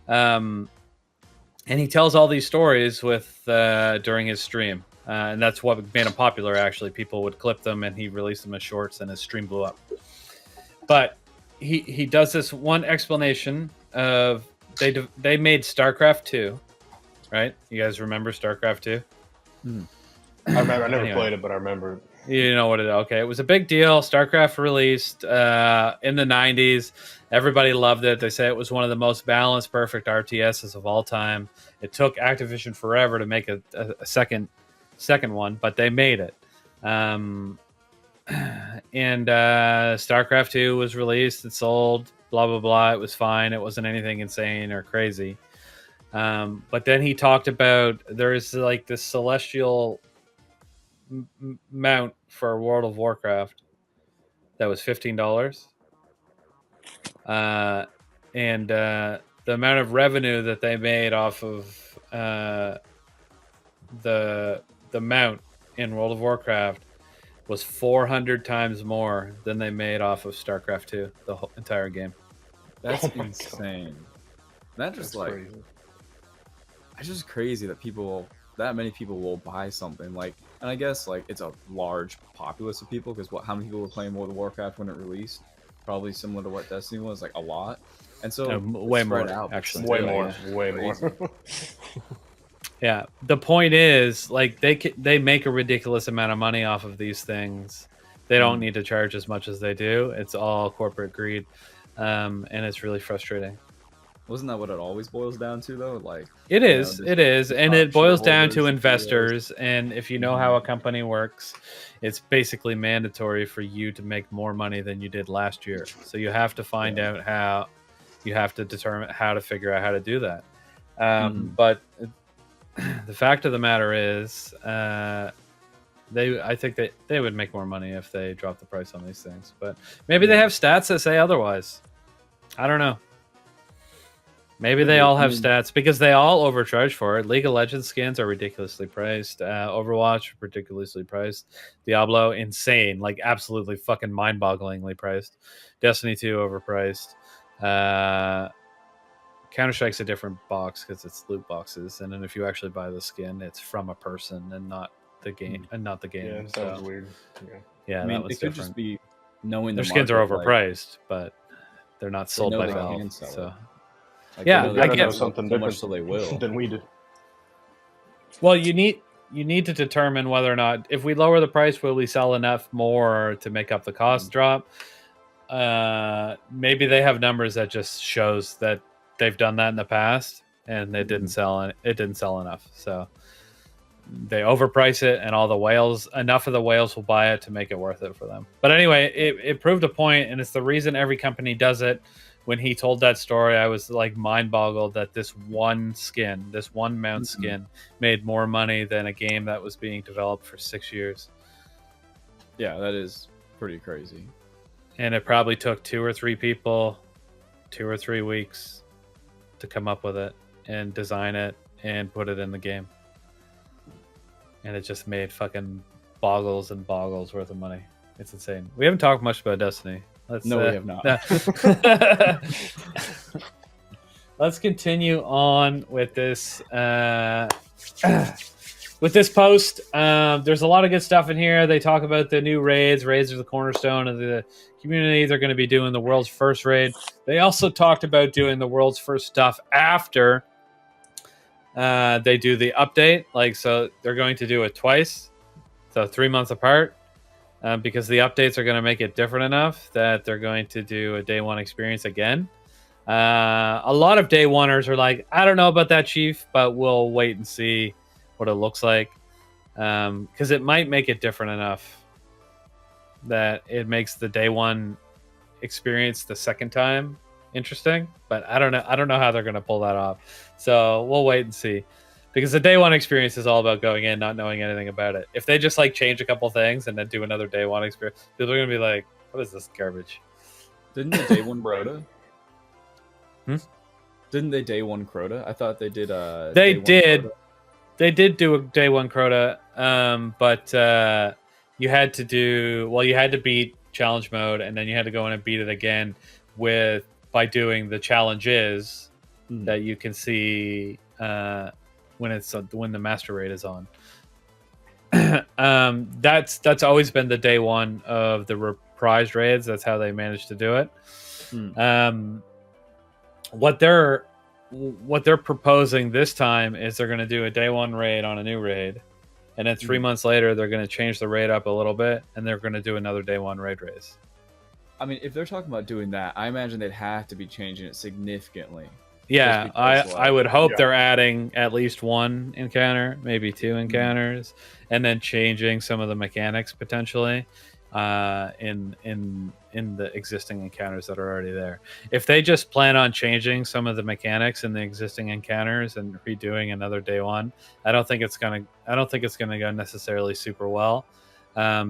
And he tells all these stories with during his stream. And that's what made him popular, actually. People would clip them, and he released them as shorts, and his stream blew up. But he does this one explanation of they made StarCraft 2, right? You guys remember StarCraft 2? I remember. I never Anyway. played it, but I remember it. You know what it is. Okay, it was a big deal. StarCraft released in the 90s. Everybody loved it. They say it was one of the most balanced, perfect RTSs of all time. It took Activision forever to make a second one, but they made it. And StarCraft 2 was released. It sold, blah, blah, blah. It was fine. It wasn't anything insane or crazy. But then he talked about there's like this celestial mount for World of Warcraft that was $15. And the amount of revenue that they made off of the mount in World of Warcraft was 400 times more than they made off of StarCraft 2, the whole entire game. That's Oh my insane. That just That's like crazy. it's just crazy that many people will buy something like, and I guess like it's a large populace of people because how many people were playing World of Warcraft when it released? Probably similar to what Destiny was, like a lot. And so way more, out, actually. Way still, more. yeah, Way crazy. more. Yeah, the point is, like, they make a ridiculous amount of money off of these things. They don't need to charge as much as they do. It's all corporate greed, and it's really frustrating. Wasn't that what it always boils down to, though? Like It is, and it boils down to shareholders, investors. And if you know how a company works, it's basically mandatory for you to make more money than you did last year. So you have to find out how. You have to determine how to figure out how to do that. But the fact of the matter is, I think that they would make more money if they dropped the price on these things. But maybe they have stats that say otherwise. I don't know. Maybe they all have stats because they all overcharge for it. League of Legends skins are ridiculously priced. Overwatch, ridiculously priced. Diablo, insane. Like, absolutely fucking mind-bogglingly priced. Destiny 2, overpriced. Counter-Strike's a different box because it's loot boxes. And then if you actually buy the skin, it's from a person and not the game. And not the game. Yeah, that sounds weird. Yeah, I mean, that was it could different. just be knowing Their the skins are market, overpriced, but they're not sold know by they Valve. can sell So. it. Like, Yeah, they know I they get- can know something so much, different so they will. than we did. Well, you need to determine whether or not, if we lower the price, will we sell enough more to make up the cost drop? maybe they have numbers that just shows that they've done that in the past and it didn't sell. It didn't sell enough, so they overprice it, and enough of the whales will buy it to make it worth it for them. But anyway, it proved a point, and it's the reason every company does it. When he told that story, I was like mind boggled that this one mount skin made more money than a game that was being developed for 6 years. Yeah, that is pretty crazy. And it probably took 2 or 3 people 2 or 3 weeks to come up with it and design it and put it in the game. And it just made fucking boggles and boggles worth of money. It's insane. We haven't talked much about Destiny. We have not. Let's continue on with this post. There's a lot of good stuff in here. They talk about the new raids. Raids are the cornerstone of the community. They're going to be doing the world's first raid. They also talked about doing the world's first stuff after they do the update. So they're going to do it twice, so 3 months apart. Because the updates are going to make it different enough that they're going to do a day one experience again. A lot of day oneers are like, I don't know about that, Chief, but we'll wait and see what it looks like. Because it might make it different enough that it makes the day one experience the second time interesting. But I don't know how they're going to pull that off. So we'll wait and see. Because the day one experience is all about going in, not knowing anything about it. If they just change a couple things and then do another day one experience, people are going to be like, what is this garbage? Didn't the day one Crota? Didn't they day one Crota? I thought they did They did. They did do a day one Crota, but you had to beat challenge mode, and then you had to go in and beat it again by doing the challenges that you can see when the master raid is on. That's always been the day one of the reprised raids. That's how they managed to do it. What they're proposing this time is they're going to do a day one raid on a new raid, and then 3 months later they're going to change the raid up a little bit, and they're going to do another day one raid race. I mean, if they're talking about doing that, I imagine they'd have to be changing it significantly. Yeah, I would hope they're adding at least one encounter, maybe 2 encounters, and then changing some of the mechanics potentially in the existing encounters that are already there. If they just plan on changing some of the mechanics in the existing encounters and redoing another day one, I don't think it's gonna go necessarily super well,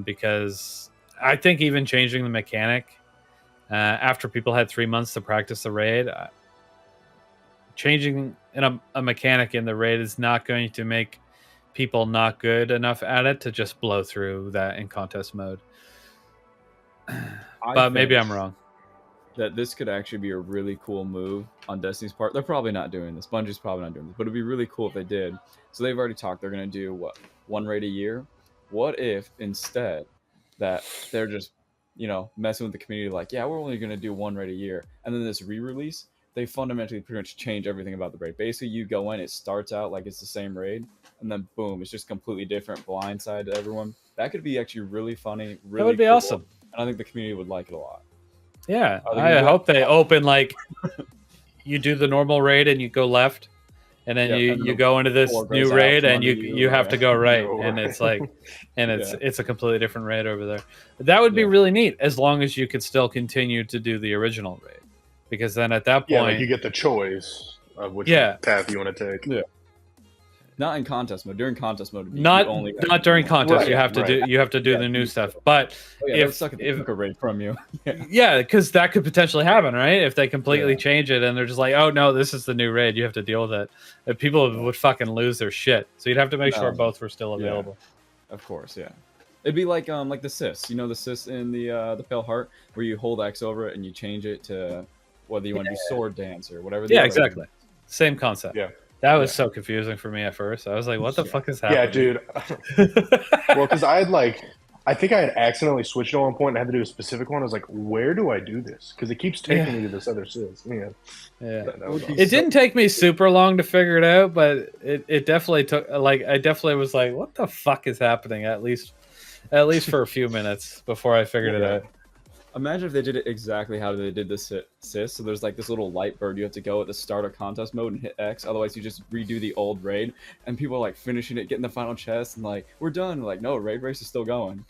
because I think even changing the mechanic after people had 3 months to practice the raid. Changing a mechanic in the raid is not going to make people not good enough at it to just blow through that in contest mode. But maybe I'm wrong. That this could actually be a really cool move on Destiny's part. They're probably not doing this. Bungie's probably not doing this, but it'd be really cool if they did. So they've already talked. They're going to do one raid a year. What if instead that they're just messing with the community, we're only going to do one raid a year, and then this re-release, they fundamentally pretty much change everything about the raid. Basically, you go in, it starts out like it's the same raid, and then boom, it's just completely different, blindside to everyone. That could be actually really funny. Really that would be cool, awesome. And I think the community would like it a lot. Yeah, I hope they open you do the normal raid and you go left, and then you go into this new raid and you have to go right, and it's it's a completely different raid over there. That would be really neat, as long as you could still continue to do the original raid. Because then at that point, you get the choice of which path you want to take. Yeah, not in contest mode. During contest mode, not during contest. Right, you have to do the new stuff. But if a raid from you, because that could potentially happen, right? If they completely change it and they're just like, oh no, this is the new raid, you have to deal with it. If people would fucking lose their shit. So you'd have to make sure both were still available. Yeah. Of course, yeah. It'd be like the sys. The sys in the Pale Heart, where you hold X over it and you change it to whether you want to do sword dance or whatever. Exactly. Same concept. Yeah. That was so confusing for me at first. I was like, what the fuck is happening? Yeah, dude. Well, because I think I had accidentally switched at one point and I had to do a specific one. I was like, where do I do this? Because it keeps taking me to this other sis. It didn't take me super long to figure it out, but it definitely took, I definitely was like, what the fuck is happening? At least for a few minutes before I figured it out. Imagine if they did it exactly how they did this sis. So there's like this little light bird you have to go at the start of contest mode and hit X. Otherwise, you just redo the old raid, and people are like finishing it, getting the final chest, and like we're done. Like no, raid race is still going,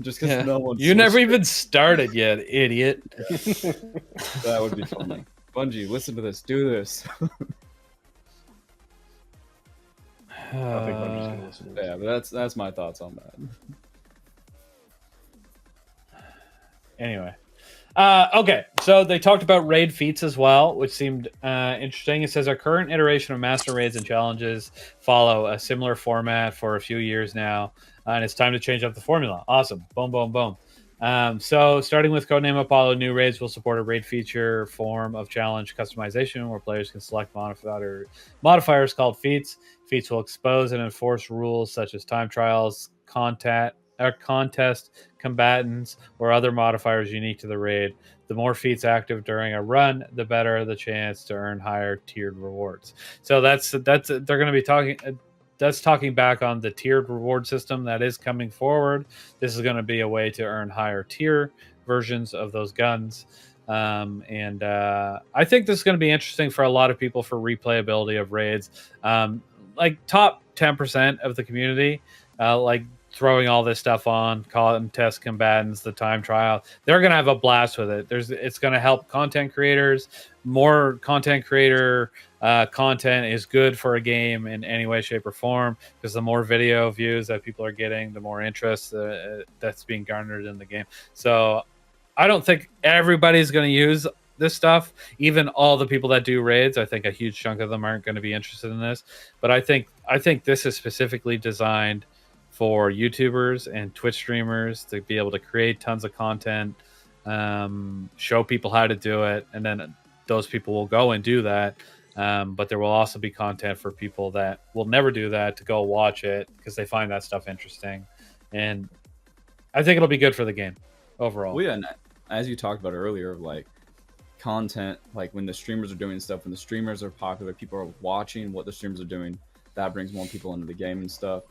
just because no one. You never even started yet, idiot. That would be funny. Bungie, listen to this. Do this. I think Bungie's gonna listen to this. Yeah, but that's my thoughts on that. Anyway. Okay, so they talked about raid feats as well, which seemed interesting. It says our current iteration of master raids and challenges follow a similar format for a few years now, and it's time to change up the formula. Awesome. Boom, boom, boom. So starting with Codename Apollo, new raids will support a raid feature form of challenge customization where players can select modifiers called feats. Feats will expose and enforce rules such as time trials, contest combatants, or other modifiers unique to the raid. The more feats active during a run, the better the chance to earn higher tiered rewards. So that's they're going to be talking. That's talking back on the tiered reward system that is coming forward. This is going to be a way to earn higher tier versions of those guns. And I think this is going to be interesting for a lot of people for replayability of raids. Like top 10% of the community, like throwing all this stuff on, contest combatants, the time trial, they're going to have a blast with it. It's going to help content creators. More content creator content is good for a game in any way, shape, or form, because the more video views that people are getting, the more interest that's being garnered in the game. So I don't think everybody's going to use this stuff. Even all the people that do raids, I think a huge chunk of them aren't going to be interested in this. But I think this is specifically designed for YouTubers and Twitch streamers to be able to create tons of content, show people how to do it, and then those people will go and do that. But there will also be content for people that will never do that to go watch it because they find that stuff interesting. And I think it'll be good for the game overall. Well, yeah, and as you talked about earlier, like content, like when the streamers are doing stuff, when the streamers are popular, people are watching what the streamers are doing, that brings more people into the game and stuff.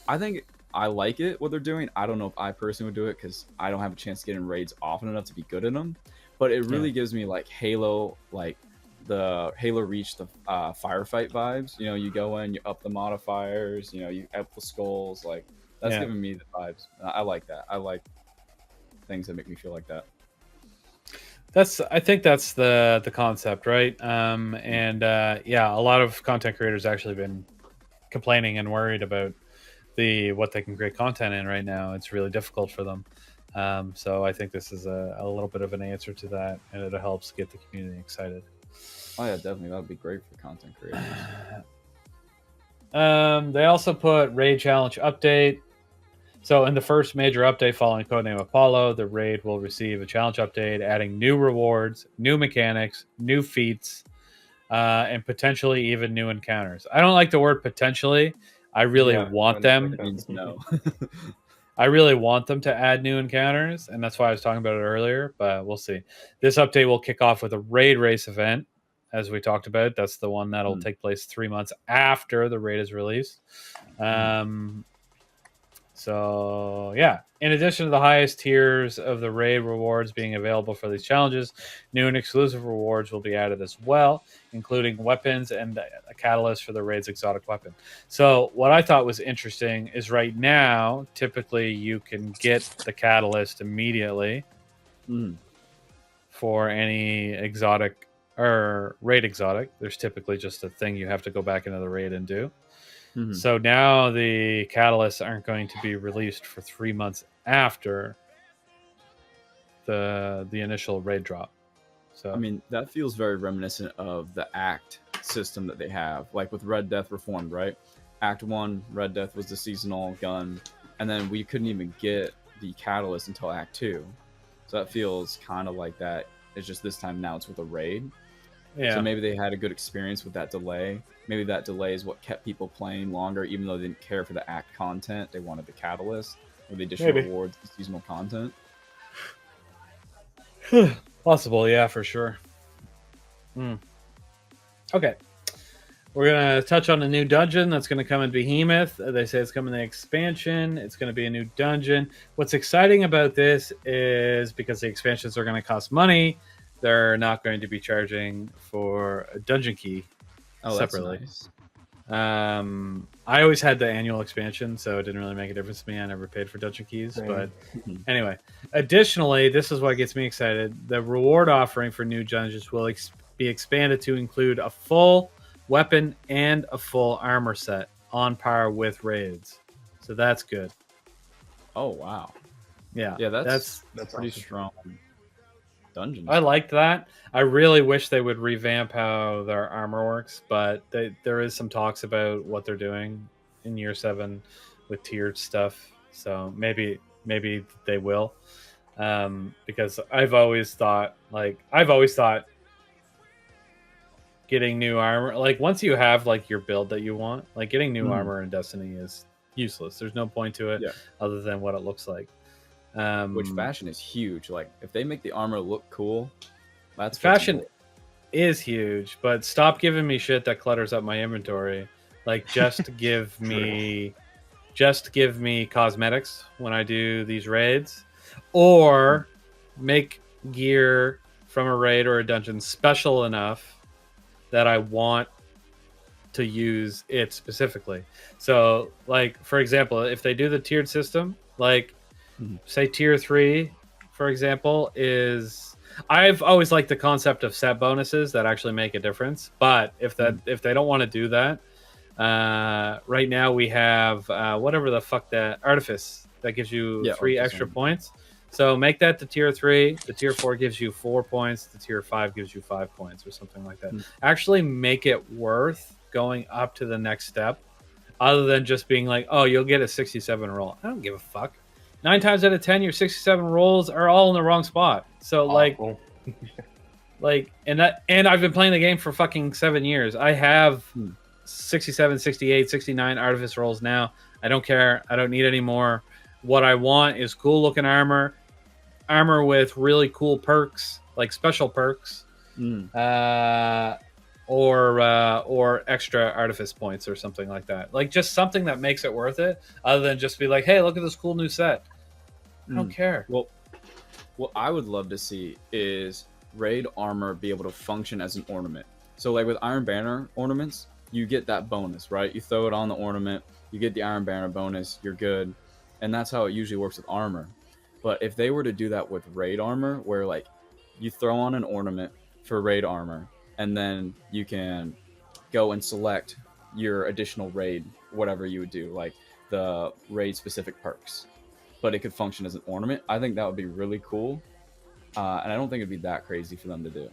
I think I like it, what they're doing. I don't know if I personally would do it because I don't have a chance to get in raids often enough to be good at them. But it really gives me like Halo, like the Halo Reach, the firefight vibes. You know, you go in, you up the modifiers, you know, you up the skulls. Like that's giving me the vibes. I like that. I like things that make me feel like that. I think that's the concept, right? Yeah, a lot of content creators actually been complaining and worried about what they can create content in right now. It's really difficult for them. So I think this is a little bit of an answer to that, and it helps get the community excited. Oh yeah, definitely. That would be great for content creators. They also put raid challenge update. So in the first major update following Codename Apollo, the raid will receive a challenge update, adding new rewards, new mechanics, new feats, and potentially even new encounters. I don't like the word potentially. I really want them. No. I really want them to add new encounters, and that's why I was talking about it earlier, but we'll see. This update will kick off with a raid race event, as we talked about. That's the one that'll take place 3 months after the raid is released. So, yeah. In addition to the highest tiers of the raid rewards being available for these challenges, new and exclusive rewards will be added as well, including weapons and a catalyst for the raid's exotic weapon. So what I thought was interesting is right now, typically you can get the catalyst immediately for any exotic or raid exotic. There's typically just a thing you have to go back into the raid and do. So now the catalysts aren't going to be released for 3 months after the initial raid drop. So I mean, that feels very reminiscent of the Act system that they have, like with Red Death Reformed, right? Act 1, Red Death was the seasonal gun, and then we couldn't even get the catalyst until Act 2. So that feels kind of like that. It's just this time now it's with a raid. Yeah. So maybe they had a good experience with that delay. Maybe that delay is what kept people playing longer, even though they didn't care for the Act content. They wanted the catalyst or the additional rewards, the seasonal content. Possible, yeah, for sure. Okay. We're going to touch on a new dungeon that's going to come in Behemoth. They say it's coming in the expansion. It's going to be a new dungeon. What's exciting about this is because the expansions are going to cost money, they're not going to be charging for a dungeon key separately. That's nice. I always had the annual expansion, so it didn't really make a difference to me. I never paid for dungeon keys. Same. But anyway, additionally, this is what gets me excited. The reward offering for new dungeons will be expanded to include a full weapon and a full armor set on par with raids. So that's good. Oh wow. Yeah, that's awesome. pretty strong dungeon. I liked that. I really wish they would revamp how their armor works, but there is some talks about what they're doing in year 7 with tiered stuff. So maybe they will, because I've always thought getting new armor, like once you have like your build that you want, like getting new armor in Destiny is useless. There's no point to it other than what it looks like. Which fashion is huge. Like if they make the armor look cool, that's fashion cool. is huge, but stop giving me shit that clutters up my inventory. Like just give me cosmetics when I do these raids, or make gear from a raid or a dungeon special enough that I want to use it specifically. So like for example, if they do the tiered system, like say tier 3 for example, is I've always liked the concept of set bonuses that actually make a difference, but if they don't want to do that, right now we have whatever the fuck that artifice that gives you 3 extra points. So make that to tier 3. The tier 4 gives you 4 points. The tier 5 gives you 5 points or something like that. Actually make it worth going up to the next step, other than just being like, oh, you'll get a 67 roll. I don't give a fuck. 9 times out of 10, your 67 rolls are all in the wrong spot. So Awful. and I've been playing the game for fucking 7 years. I have 67, 68, 69 artifice rolls now. I don't care. I don't need any more. What I want is cool looking armor with really cool perks, like special perks, or extra artifice points or something like that. Like just something that makes it worth it, other than just be like, hey, look at this cool new set. I don't care. Well, what I would love to see is raid armor be able to function as an ornament. So like with Iron Banner ornaments, you get that bonus, right? You throw it on the ornament, you get the Iron Banner bonus, you're good. And that's how it usually works with armor. But if they were to do that with raid armor, where like you throw on an ornament for raid armor, and then you can go and select your additional raid, whatever you would do, like the raid specific perks, but it could function as an ornament, I think that would be really cool. And I don't think it'd be that crazy for them to do.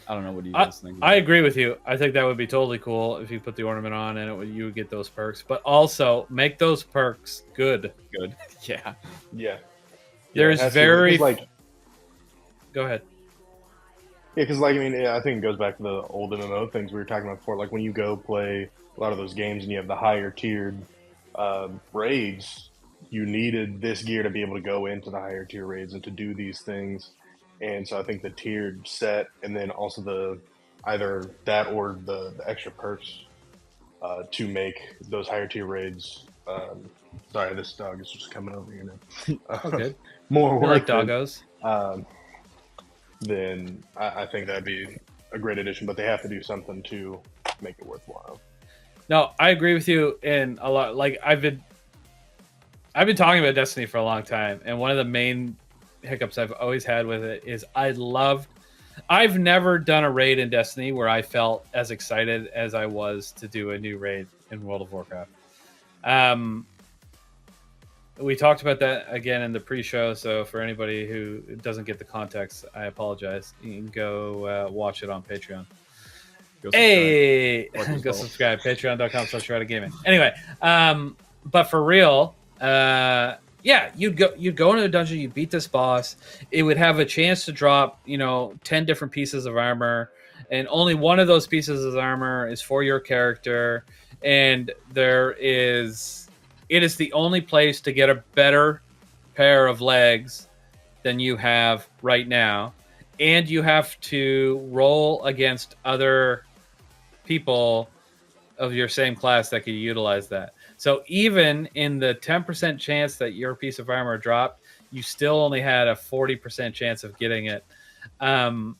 I don't know. What do you guys think? I agree with you. I think that would be totally cool if you put the ornament on and you would get those perks. But also make those perks good. Good. Yeah. Yeah. There's very like. Go ahead. Yeah, because like I mean, I think it goes back to the old MMO things we were talking about before. Like when you go play a lot of those games and you have the higher tiered raids, you needed this gear to be able to go into the higher tier raids and to do these things. And so I think the tiered set, and then also the either that or the extra perks to make those higher tier raids. Sorry, this dog is just coming over here now. Okay. More work. Like doggos. Then I think that'd be a great addition, but they have to do something to make it worthwhile. No, I agree with you in a lot. Like I've been talking about Destiny for a long time, and one of the main hiccups I've always had with it is I've never done a raid in Destiny where I felt as excited as I was to do a new raid in World of Warcraft. We talked about that again in the pre-show, so for anybody who doesn't get the context, I apologize. You can go watch it on Patreon. Go subscribe. Patreon.com/ShroudedGaming. Anyway, but for real, you'd go into a dungeon, you beat this boss. It would have a chance to drop, 10 different pieces of armor, and only one of those pieces of armor is for your character. And it is the only place to get a better pair of legs than you have right now. And you have to roll against other people of your same class that could utilize that. So even in the 10% chance that your piece of armor dropped, you still only had a 40% chance of getting it. And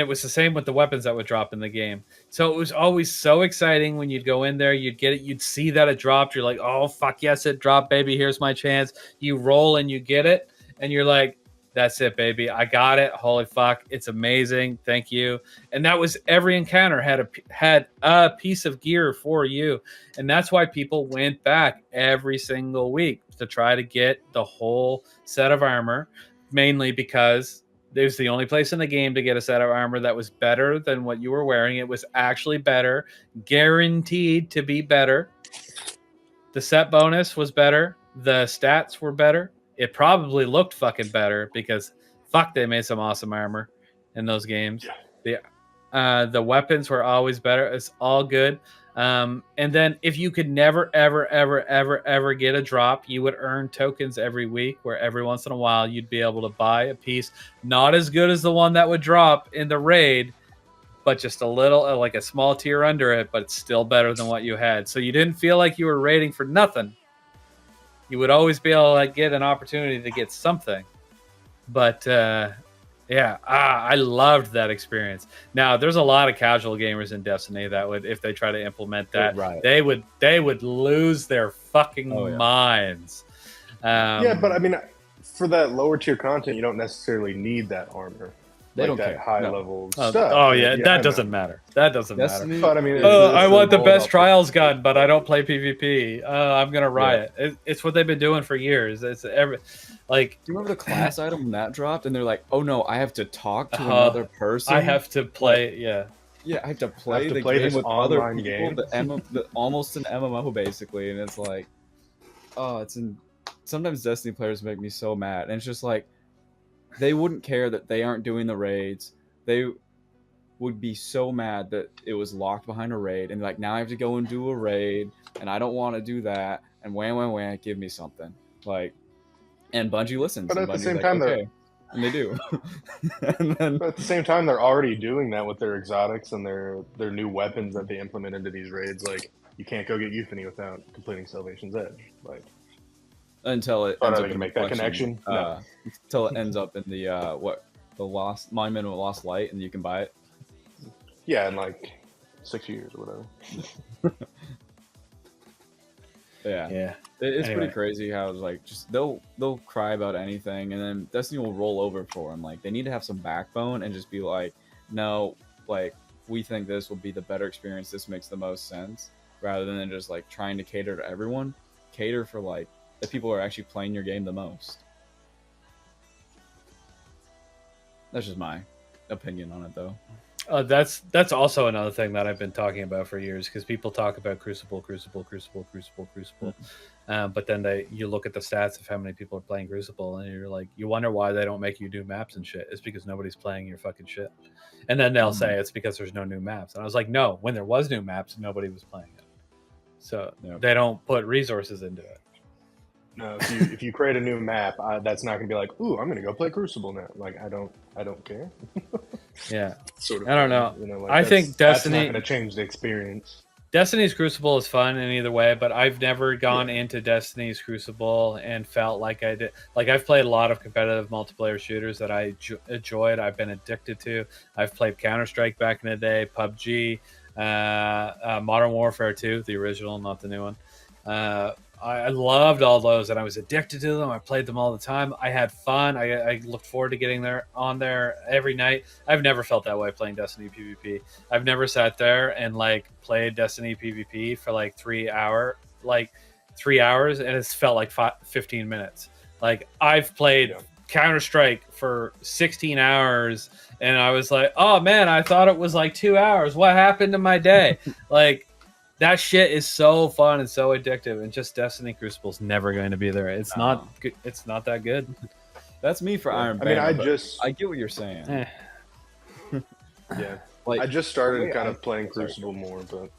it was the same with the weapons that would drop in the game. So it was always so exciting when you'd go in there, you'd get it, you'd see that it dropped. You're like, oh, fuck yes, it dropped, baby. Here's my chance. You roll and you get it. And you're like, that's it, baby. I got it. Holy fuck. It's amazing. Thank you. And that was every encounter had a piece of gear for you. And that's why people went back every single week to try to get the whole set of armor, mainly because it was the only place in the game to get a set of armor that was better than what you were wearing. It was actually better, guaranteed to be better. The set bonus was better. The stats were better. It probably looked fucking better because fuck, they made some awesome armor in those games. The weapons were always better. It's all good. And then if you could never, ever get a drop, you would earn tokens every week where every once in a while you'd be able to buy a piece, not as good as the one that would drop in the raid, but just a little, like a small tier under it, but it's still better than what you had. So you didn't feel like you were raiding for nothing. You would always be able to get an opportunity to get something. But I loved that experience. Now, there's a lot of casual gamers in Destiny that would, if they try to implement that, they would lose their fucking minds. But I mean, for that lower tier content, you don't necessarily need that armor. They don't that care. high level stuff. That doesn't matter. That doesn't Destiny, matter. But I mean, I want the best trials gun, but I don't play PvP. I'm gonna riot. Yeah. It's what they've been doing for years. It's like. Do you remember the class item when that dropped? And they're like, "Oh no, I have to talk to another person. I have to play." Yeah, I have to play the game with other people. Almost an MMO basically, and it's like, sometimes Destiny players make me so mad, and it's just like. They wouldn't care that they aren't doing the raids. They would be so mad that it was locked behind a raid. And like, now I have to go and do a raid. And I don't want to do that. And wham, give me something. Like, and Bungie listens. But at the same time, okay. And they do. And then, but at the same time, they're already doing that with their exotics and their new weapons that they implement into these raids. Like, you can't go get Euphony without completing Salvation's Edge. Like, until it ends up in make that connection. No. Until it ends up in the Monument of Lost Light, and you can buy it. Yeah, in like 6 years or whatever. Yeah. It's anyway. Pretty crazy how it's like just they'll cry about anything, and then Destiny will roll over for them. Like they need to have some backbone and just be like, no, like we think this will be the better experience. This makes the most sense, rather than just like trying to cater to everyone. Cater for like. The people who are actually playing your game the most. That's just my opinion on it, though. That's also another thing that I've been talking about for years, because people talk about Crucible, but then you look at the stats of how many people are playing Crucible, and you're like, you wonder why they don't make you do maps and shit. It's because nobody's playing your fucking shit. And then they'll say it's because there's no new maps. And I was like, no, when there was new maps, nobody was playing it. So they don't put resources into it. No, if you create a new map, that's not going to be like, ooh, I'm going to go play Crucible now. Like, I don't care. Yeah, sort of. I don't know. Like I think Destiny that's not going to change the experience. Destiny's Crucible is fun in either way, but I've never gone into Destiny's Crucible and felt like I did. Like I've played a lot of competitive multiplayer shooters that I enjoyed. I've been addicted to. I've played Counter-Strike back in the day, PUBG, Modern Warfare 2, the original, not the new one. I loved all those, and I was addicted to them. I played them all the time. I had fun. I looked forward to getting on there every night. I've never felt that way playing Destiny PvP. I've never sat there and like played Destiny PvP for like 3 hours, and it's felt like 15 minutes. Like I've played Counter-Strike for 16 hours, and I was like, oh man, I thought it was like 2 hours. What happened to my day? Like. That shit is so fun and so addictive, and just Destiny Crucible's never going to be there. It's not good. It's not that good. That's me for Iron Banner. I mean, I get what you're saying. Yeah, like I just started kind of playing Crucible more, but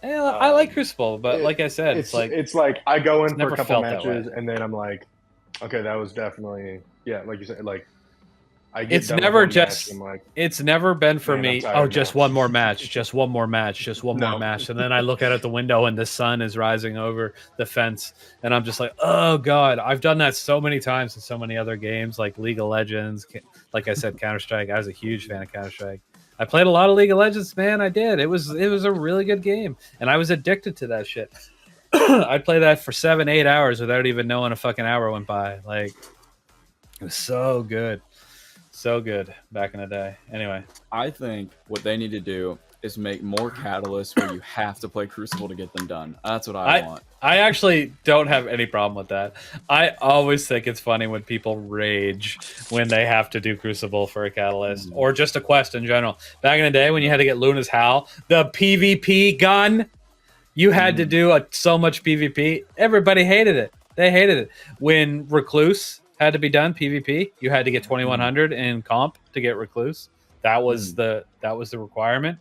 I like Crucible, but like I said, it's like I go in for a couple matches, and then I'm like, okay, that was definitely like you said, like I get It's done with never one match, just. I'm like, It's never been for Man, I'm me. tired Oh, just now." one more match. Just one more match. Just one more No. match. And then I look out at the window and the sun is rising over the fence, and I'm just like, oh god. I've done that so many times in so many other games, like League of Legends. Like I said, Counter Strike. I was a huge fan of Counter Strike. I played a lot of League of Legends, man. I did. It was a really good game, and I was addicted to that shit. I'd play that for 7-8 hours without even knowing a fucking hour went by. Like, it was so good. So good back in the day. Anyway, I think what they need to do is make more catalysts where you have to play Crucible to get them done. That's what I want. I actually don't have any problem with that. I always think it's funny when people rage when they have to do Crucible for a catalyst or just a quest in general. Back in the day when you had to get Luna's Howl, the PvP gun, you had to do so much PvP. Everybody hated it. They hated it. When Recluse had to be done PvP, you had to get 2100 in comp to get Recluse. That was the requirement,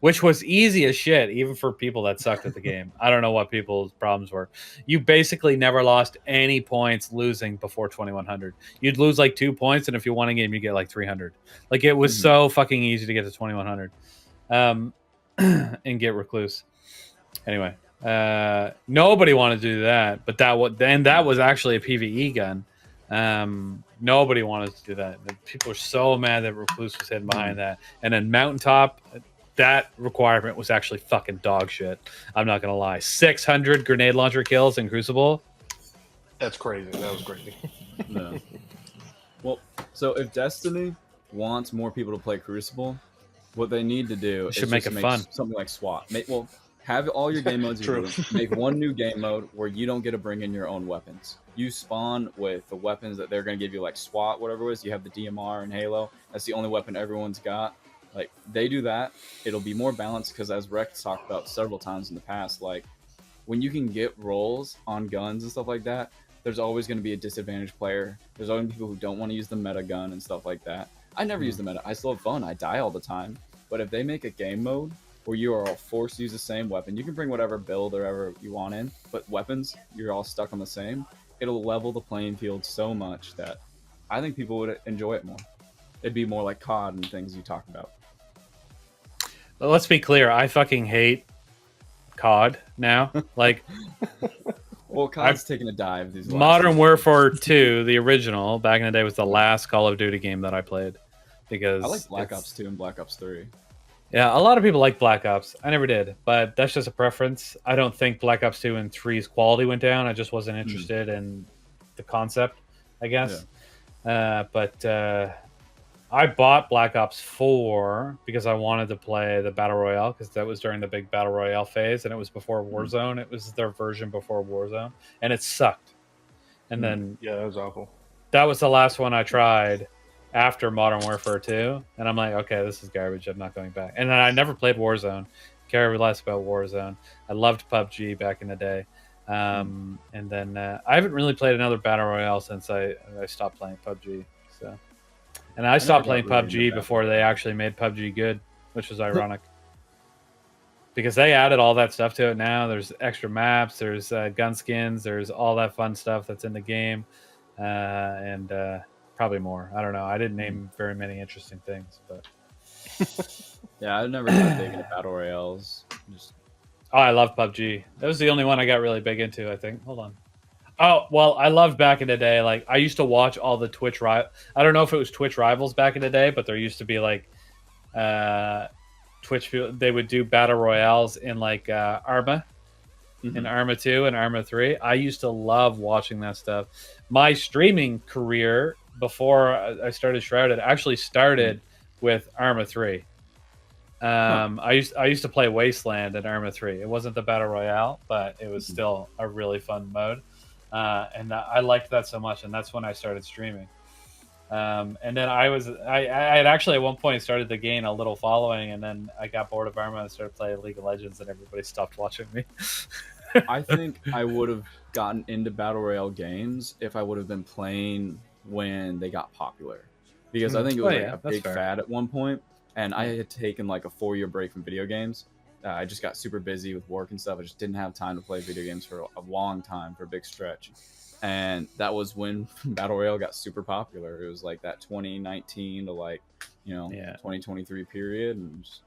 which was easy as shit, even for people that sucked at the game. I don't know what people's problems were. You basically never lost any points losing before 2100. You'd lose like 2 points, and if you won a game, you get like 300. Like, it was so fucking easy to get to 2100 and get Recluse. Anyway, nobody wanted to do that, but that was actually a PvE gun. Nobody wanted to do that. People were so mad that Recluse was hidden behind that. And then Mountaintop, that requirement was actually fucking dog shit. I'm not gonna lie. 600 grenade launcher kills in Crucible. That's crazy. That was crazy. No. Well, so if Destiny wants more people to play Crucible, what they need to do is make it fun. Something like SWAT. Have all your game modes. True. Make one new game mode where you don't get to bring in your own weapons. You spawn with the weapons that they're going to give you, like SWAT, whatever it is. You have the DMR and Halo. That's the only weapon everyone's got. Like, they do that, it'll be more balanced, because as Rex talked about several times in the past, like, when you can get rolls on guns and stuff like that, there's always going to be a disadvantaged player. There's always people who don't want to use the meta gun and stuff like that. I never use the meta. I still have fun. I die all the time. But if they make a game mode where you are all forced to use the same weapon, you can bring whatever build or whatever you want in, but weapons, you're all stuck on the same, it'll level the playing field so much that I think people would enjoy it more. It'd be more like COD and things you talk about. Well, let's be clear. I fucking hate COD now. Like, well, COD's taking a dive. These Modern Warfare 2, the original, back in the day, was the last Call of Duty game that I played. Because I like Black Ops 2 and Black Ops 3. Yeah, a lot of people like Black Ops. I never did, but that's just a preference. I don't think Black Ops 2 and 3's quality went down. I just wasn't interested in the concept, I guess. Yeah. But I bought Black Ops 4 because I wanted to play the Battle Royale, because that was during the big Battle Royale phase, and it was before Warzone. It was their version before Warzone, and it sucked. And then yeah, that was awful. That was the last one I tried after Modern Warfare 2, and I'm like, okay, this is garbage. I'm not going back. And then I never played Warzone. Care less about Warzone. I loved PUBG back in the day. And then I haven't really played another Battle Royale since I stopped playing PUBG. So, and I stopped playing PUBG before they actually made PUBG good, which was ironic. Because they added all that stuff to it now. There's extra maps, there's gun skins, there's all that fun stuff that's in the game. And probably more. I don't know. I didn't name very many interesting things, but yeah, I've never got big into battle royales. Oh, I love PUBG. That was the only one I got really big into, I think. Hold on. Oh, well, I loved back in the day. Like, I used to watch all the Twitch I don't know if it was Twitch rivals back in the day, but there used to be like Twitch. They would do battle royales in like Arma, in Arma 2 and Arma 3. I used to love watching that stuff. My streaming career before I started Shrouded actually started with Arma 3. I used to play Wasteland in Arma 3. It wasn't the battle royale, but it was still a really fun mode, and I liked that so much. And that's when I started streaming. And then I had actually at one point started to gain a little following, and then I got bored of Arma and started playing League of Legends, and everybody stopped watching me. I think I would have gotten into battle royale games if I would have been playing when they got popular, because I think it was a big fad at one point, and I had taken like a 4-year break from video games. I just got super busy with work and stuff. I just didn't have time to play video games for a long time, for a big stretch. and that was when Battle Royale got super popular. It was like that 2019 to like, 2023 period, and just,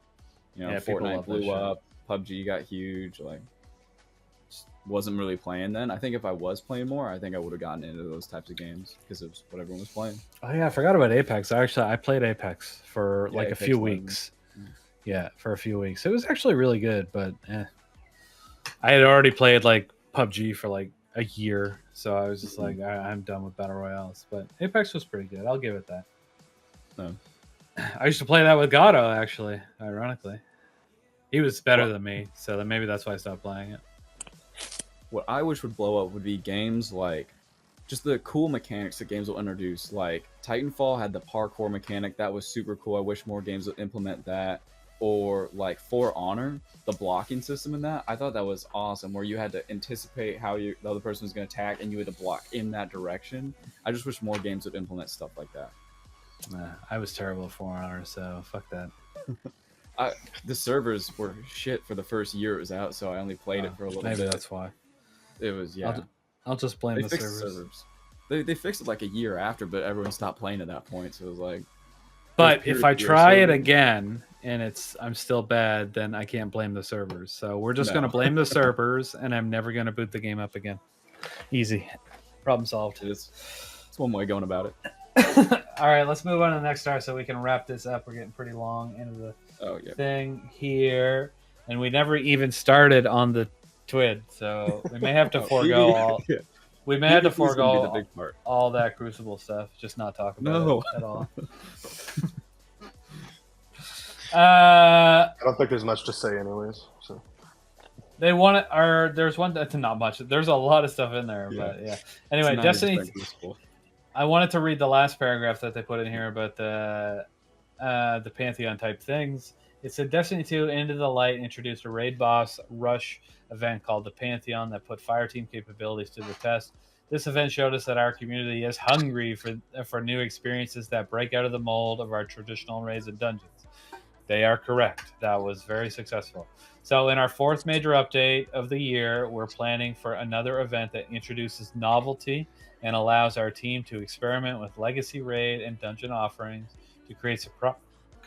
Fortnite blew up, PUBG got huge, like just wasn't really playing then. I think if I was playing more, I think I would have gotten into those types of games because it was what everyone was playing. Oh yeah, I forgot about Apex. I played Apex for like Apex a few Legends. weeks. Yeah, for a few weeks. It was actually really good, but I had already played like PUBG for like a year, so I was just like, I'm done with battle royales. But Apex was pretty good. I'll give it that. No. I used to play that with Gatto, actually. Ironically, he was better than me, so then maybe that's why I stopped playing it. What I wish would blow up would be games like just the cool mechanics that games will introduce. Like Titanfall had the parkour mechanic that was super cool. I wish more games would implement that. Or like For Honor, the blocking system in that, I thought that was awesome, where you had to anticipate how the other person was going to attack and you had to block in that direction. I just wish more games would implement stuff like that. I was terrible at For Honor, so fuck that. The servers were shit for the first year it was out, so I only played it for a little bit. Maybe that's why. It was, I'll just blame the fixed servers. They fixed it like a year after, but everyone stopped playing at that point, so it was like... But if I try it again and I'm still bad, then I can't blame the servers. So we're just going to blame the servers, and I'm never going to boot the game up again. Easy. Problem solved. It's one way going about it. All right, let's move on to the next star so we can wrap this up. We're getting pretty long into the thing here. And we never even started on the TWID, so we may have to forego all... We may have to forego all that Crucible stuff, just not talk about it at all. I don't think there's much to say anyways. So they want it, or there's one that's not much. There's a lot of stuff in there, but yeah. Anyway, Destiny. I wanted to read the last paragraph that they put in here about the Pantheon type things. It said Destiny 2 Into the Light introduced a raid boss rush event called the Pantheon that put Fireteam capabilities to the test. This event showed us that our community is hungry for new experiences that break out of the mold of our traditional raids and dungeons. They are correct. That was very successful. So in our fourth major update of the year, we're planning for another event that introduces novelty and allows our team to experiment with legacy raid and dungeon offerings to create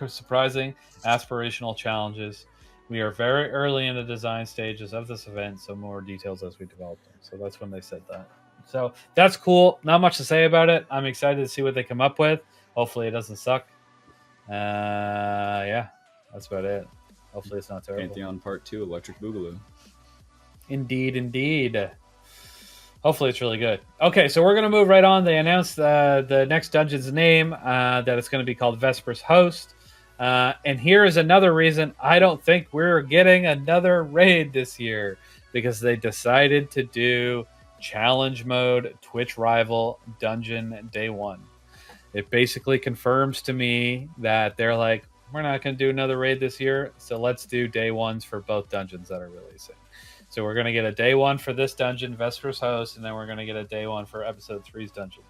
surprising aspirational challenges. We are very early in the design stages of this event, so more details as we develop them. So that's when they said that. So that's cool. Not much to say about it. I'm excited to see what they come up with. Hopefully it doesn't suck. Yeah, that's about it. Hopefully it's not terrible. Pantheon Part 2, Electric Boogaloo. Indeed. Hopefully it's really good. Okay, so we're going to move right on. They announced the next dungeon's name, that it's going to be called Vesper's Host. And here is another reason I don't think we're getting another raid this year, because they decided to do challenge mode Twitch rival dungeon day one. It basically confirms to me that they're like, we're not going to do another raid this year, so let's do day ones for both dungeons that are releasing. So we're going to get a day one for this dungeon, Vesper's Host, and then we're going to get a day one for episode 3's dungeon.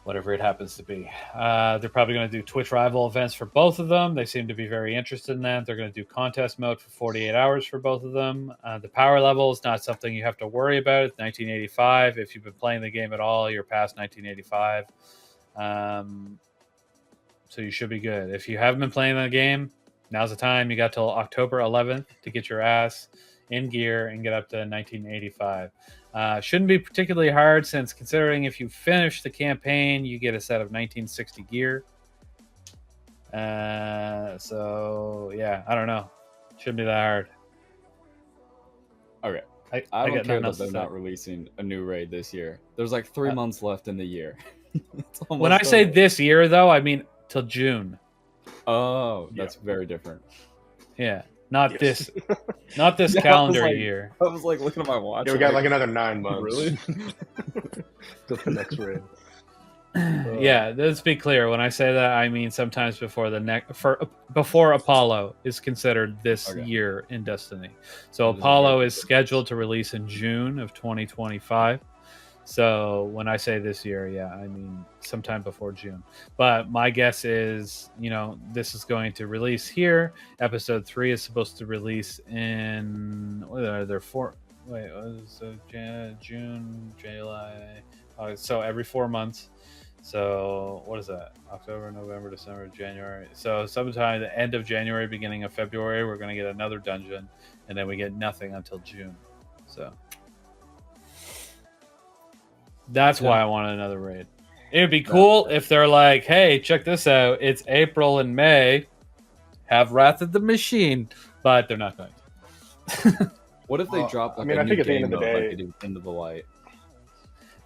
Whatever it happens to be. They're probably going to do Twitch rival events for both of them. They seem to be very interested in that. They're going to do contest mode for 48 hours for both of them. The power level is not something you have to worry about. It's 1985. If you've been playing the game at all, you're past 1985. So you should be good. If you haven't been playing the game, now's the time. You got till October 11th to get your ass in gear and get up to 1985. Shouldn't be particularly hard, since considering if you finish the campaign, you get a set of 1960 gear. So yeah, I don't know. Shouldn't be that hard. Okay. I don't care that they're not releasing a new raid this year. There's like 3 months left in the year. When I say this year, though, I mean till June. Oh, that's very different. Yeah, not this calendar year. I was like looking at my watch. Yeah, we got like another 9 months. Really? Till the next raid. Yeah, let's be clear. When I say that, I mean sometimes before before Apollo is considered this year in Destiny. So Apollo is scheduled to release in June of 2025. So when I say this year, yeah, I mean sometime before June. But my guess is, this is going to release here. Episode 3 is supposed to release in wait, so June, July. So every 4 months. So what is that? October, November, December, January. So sometime the end of January, beginning of February, we're gonna get another dungeon, and then we get nothing until June. So that's why I want another raid. It would be cool if they're like, "Hey, check this out! It's April and May. Have Wrath of the Machine," but they're not going to. What if they drop? Like, I think at the end of the day, like they do End of the Light.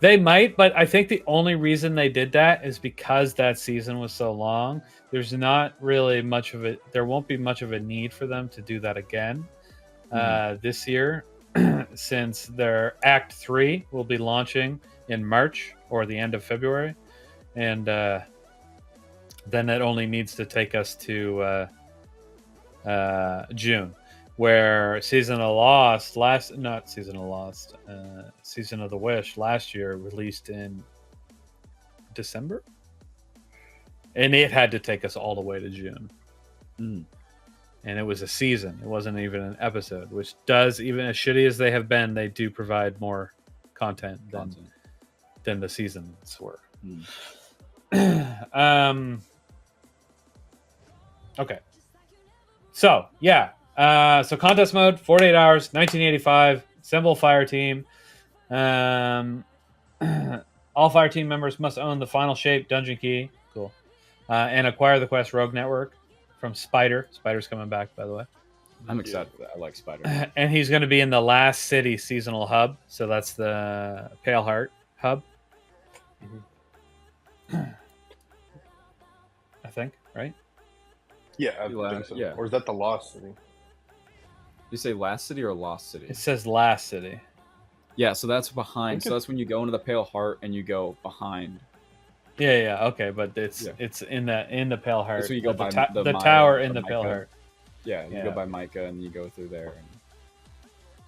They might, but I think the only reason they did that is because that season was so long. There's not really much of it. There won't be much of a need for them to do that again this year, since their Act 3 will be launching in March or the end of February, and then it only needs to take us to June, where Season of the Wish last year released in December, and it had to take us all the way to June. And it was a season. It wasn't even an episode, which does, even as shitty as they have been, they do provide more content than the seasons were. Okay. So, yeah. So contest mode, 48 hours, 1985, assemble fire team. All fire team members must own the final shape dungeon key. Cool. And acquire the quest Rogue Network from Spider. Spider's coming back, by the way. I'm excited for that. I like Spider. And he's going to be in the Last City seasonal hub. So that's the Pale Heart hub. I think, right? Yeah, I think so. Yeah. Or is that the Lost City? You say Last City or Lost City? It says Last City. Yeah, so that's behind. So that's when you go into the Pale Heart and you go behind. Yeah, okay, but it's in the Pale Heart. So you go by the tower in the Pale Heart. Yeah, you go by Micah and you go through there.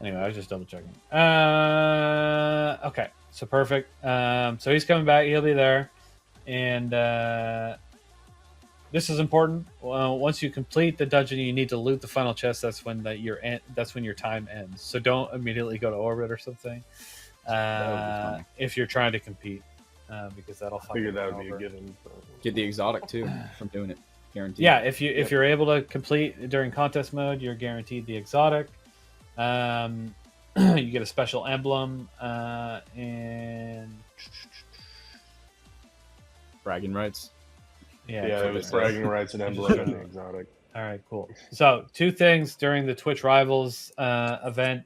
Anyway, I was just double checking. Okay, so perfect. So he's coming back. He'll be there, and this is important. Once you complete the dungeon, you need to loot the final chest. That's when your time ends. So don't immediately go to orbit or something. If you're trying to compete. Because that'll figure that would be a given. Get the exotic too from doing it, guaranteed. Yeah, if you're able to complete during contest mode, you're guaranteed the exotic. You get a special emblem and bragging rights. Yeah, it was bragging rights and emblem and the exotic. All right, cool. So 2 things during the Twitch Rivals event.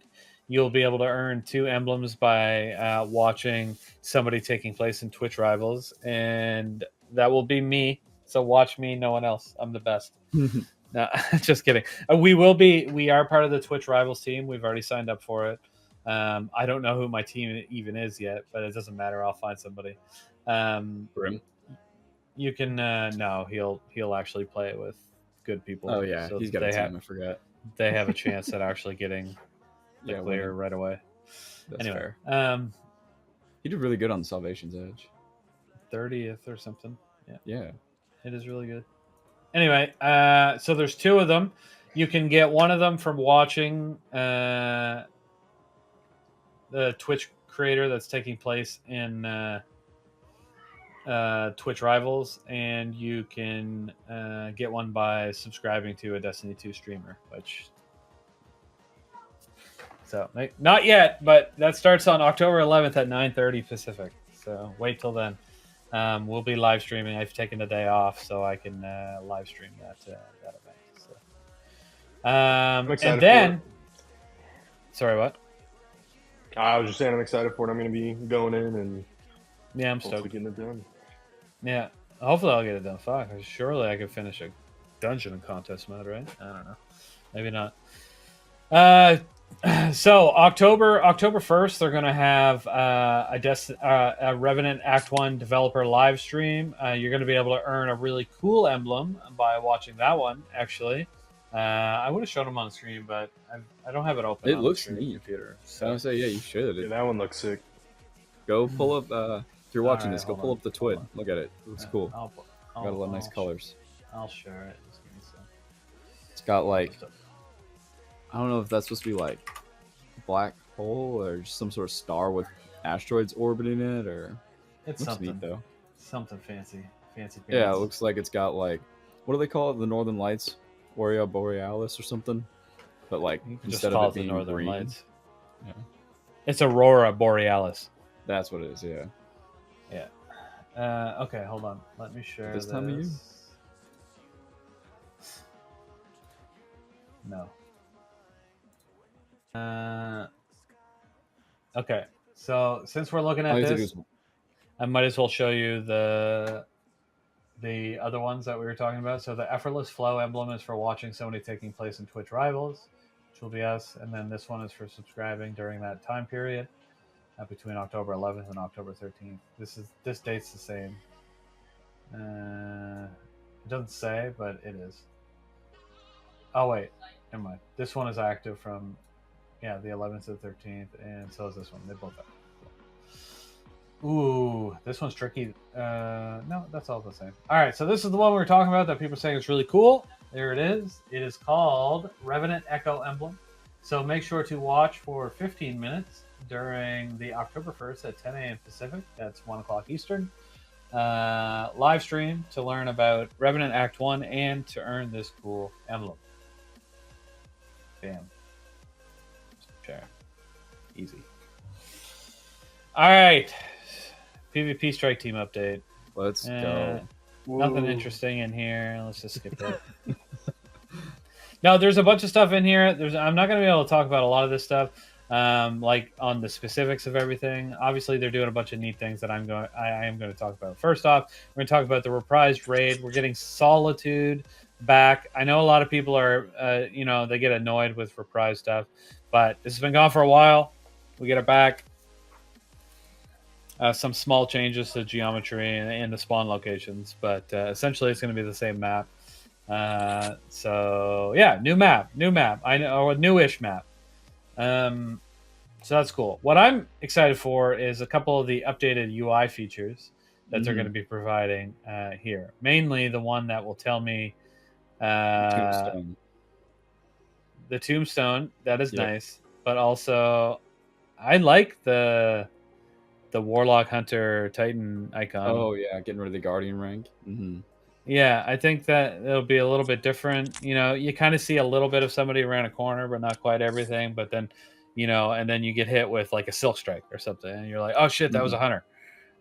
You'll be able to earn 2 emblems by watching somebody taking place in Twitch Rivals, and that will be me. So watch me, no one else. I'm the best. No, just kidding. We are part of the Twitch Rivals team. We've already signed up for it. I don't know who my team even is yet, but it doesn't matter. I'll find somebody. Grim. You can no, he'll actually play it with good people. Oh yeah, so he's got a team. I forgot. They have a chance at actually getting the clear right away. That's anyway, fair. He did really good on Salvation's Edge. 30th or something. Yeah. It is really good. Anyway, so there's 2 of them. You can get one of them from watching the Twitch creator that's taking place in Twitch Rivals, and you can get one by subscribing to a Destiny 2 streamer, which... So, not yet, but that starts on October 11th at 9:30 Pacific. So, wait till then. We'll be live streaming. I've taken a day off so I can live stream that event. So, and then, sorry, what? I was just saying I'm excited for it. I'm going to be going in and I'm stoked getting it done. Yeah, hopefully I'll get it done. Fuck, surely I could finish a dungeon in contest mode, right? I don't know, maybe not. So October 1st, they're going to have a Revenant Act 1 developer live stream. You're going to be able to earn a really cool emblem by watching that one, actually. I would have shown them on the screen, but I don't have it open. It looks neat. Computer. So I would say, yeah, you should. Yeah, that one looks sick. Go pull up, if you're watching this, go pull up the twid. Look at it. It looks cool. Got a lot of nice colors. I'll share it. Just give me some. It's got like... I don't know if that's supposed to be like black hole or just some sort of star with asteroids orbiting it, or It's looks something. neat though. Something fancy. Fancy pants. Yeah, it looks like it's got like, what do they call it? The Northern Lights, Aurea Borealis or something. But like You can just instead call of it it the being Northern green, Lights. yeah, It's Aurora Borealis. that's what it is. Yeah. Yeah. Okay, hold on. Let me share This time of year? No. Okay, so since we're looking All at you have to do this, is- I might as well show you the other ones that we were talking about. So the effortless flow emblem is for watching somebody taking place in Twitch Rivals, which will be us, and then this one is for subscribing during that time period between October 11th and October 13th. This date's the same. It doesn't say, but it is. Oh wait, never mind. This one is active from the 11th to the 13th, and so is this one. They both are. Ooh, this one's tricky. No, that's all the same. All right, so this is the one we were talking about that people are saying is really cool. There it is. It is called Revenant Echo Emblem. So make sure to watch for 15 minutes during the October 1st at 10 a.m. Pacific. That's 1 o'clock Eastern. Live stream to learn about Revenant Act 1 and to earn this cool emblem. Bam. Share. Easy. All right. PvP strike team update. Let's go. Nothing interesting in here. Let's just skip it. No, there's a bunch of stuff in here. I'm not going to be able to talk about a lot of this stuff, like on the specifics of everything. Obviously, they're doing a bunch of neat things that I am going to talk about. First off, we're going to talk about the reprised raid. We're getting Solitude back. I know a lot of people are, they get annoyed with reprised stuff, but this has been gone for a while. We get it back. Some small changes to geometry and the spawn locations, but essentially it's going to be the same map. So yeah, new map. I know, or a newish map. So that's cool. What I'm excited for is a couple of the updated UI features that they're going to be providing here. Mainly the one that will tell me the tombstone. That is nice, but also I like the Warlock Hunter Titan icon. Oh yeah, getting rid of the Guardian rank. Yeah, I think that it'll be a little bit different. You kind of see a little bit of somebody around a corner, but not quite everything. But then, and then you get hit with like a Silk Strike or something, and you're like, oh shit, that was a hunter.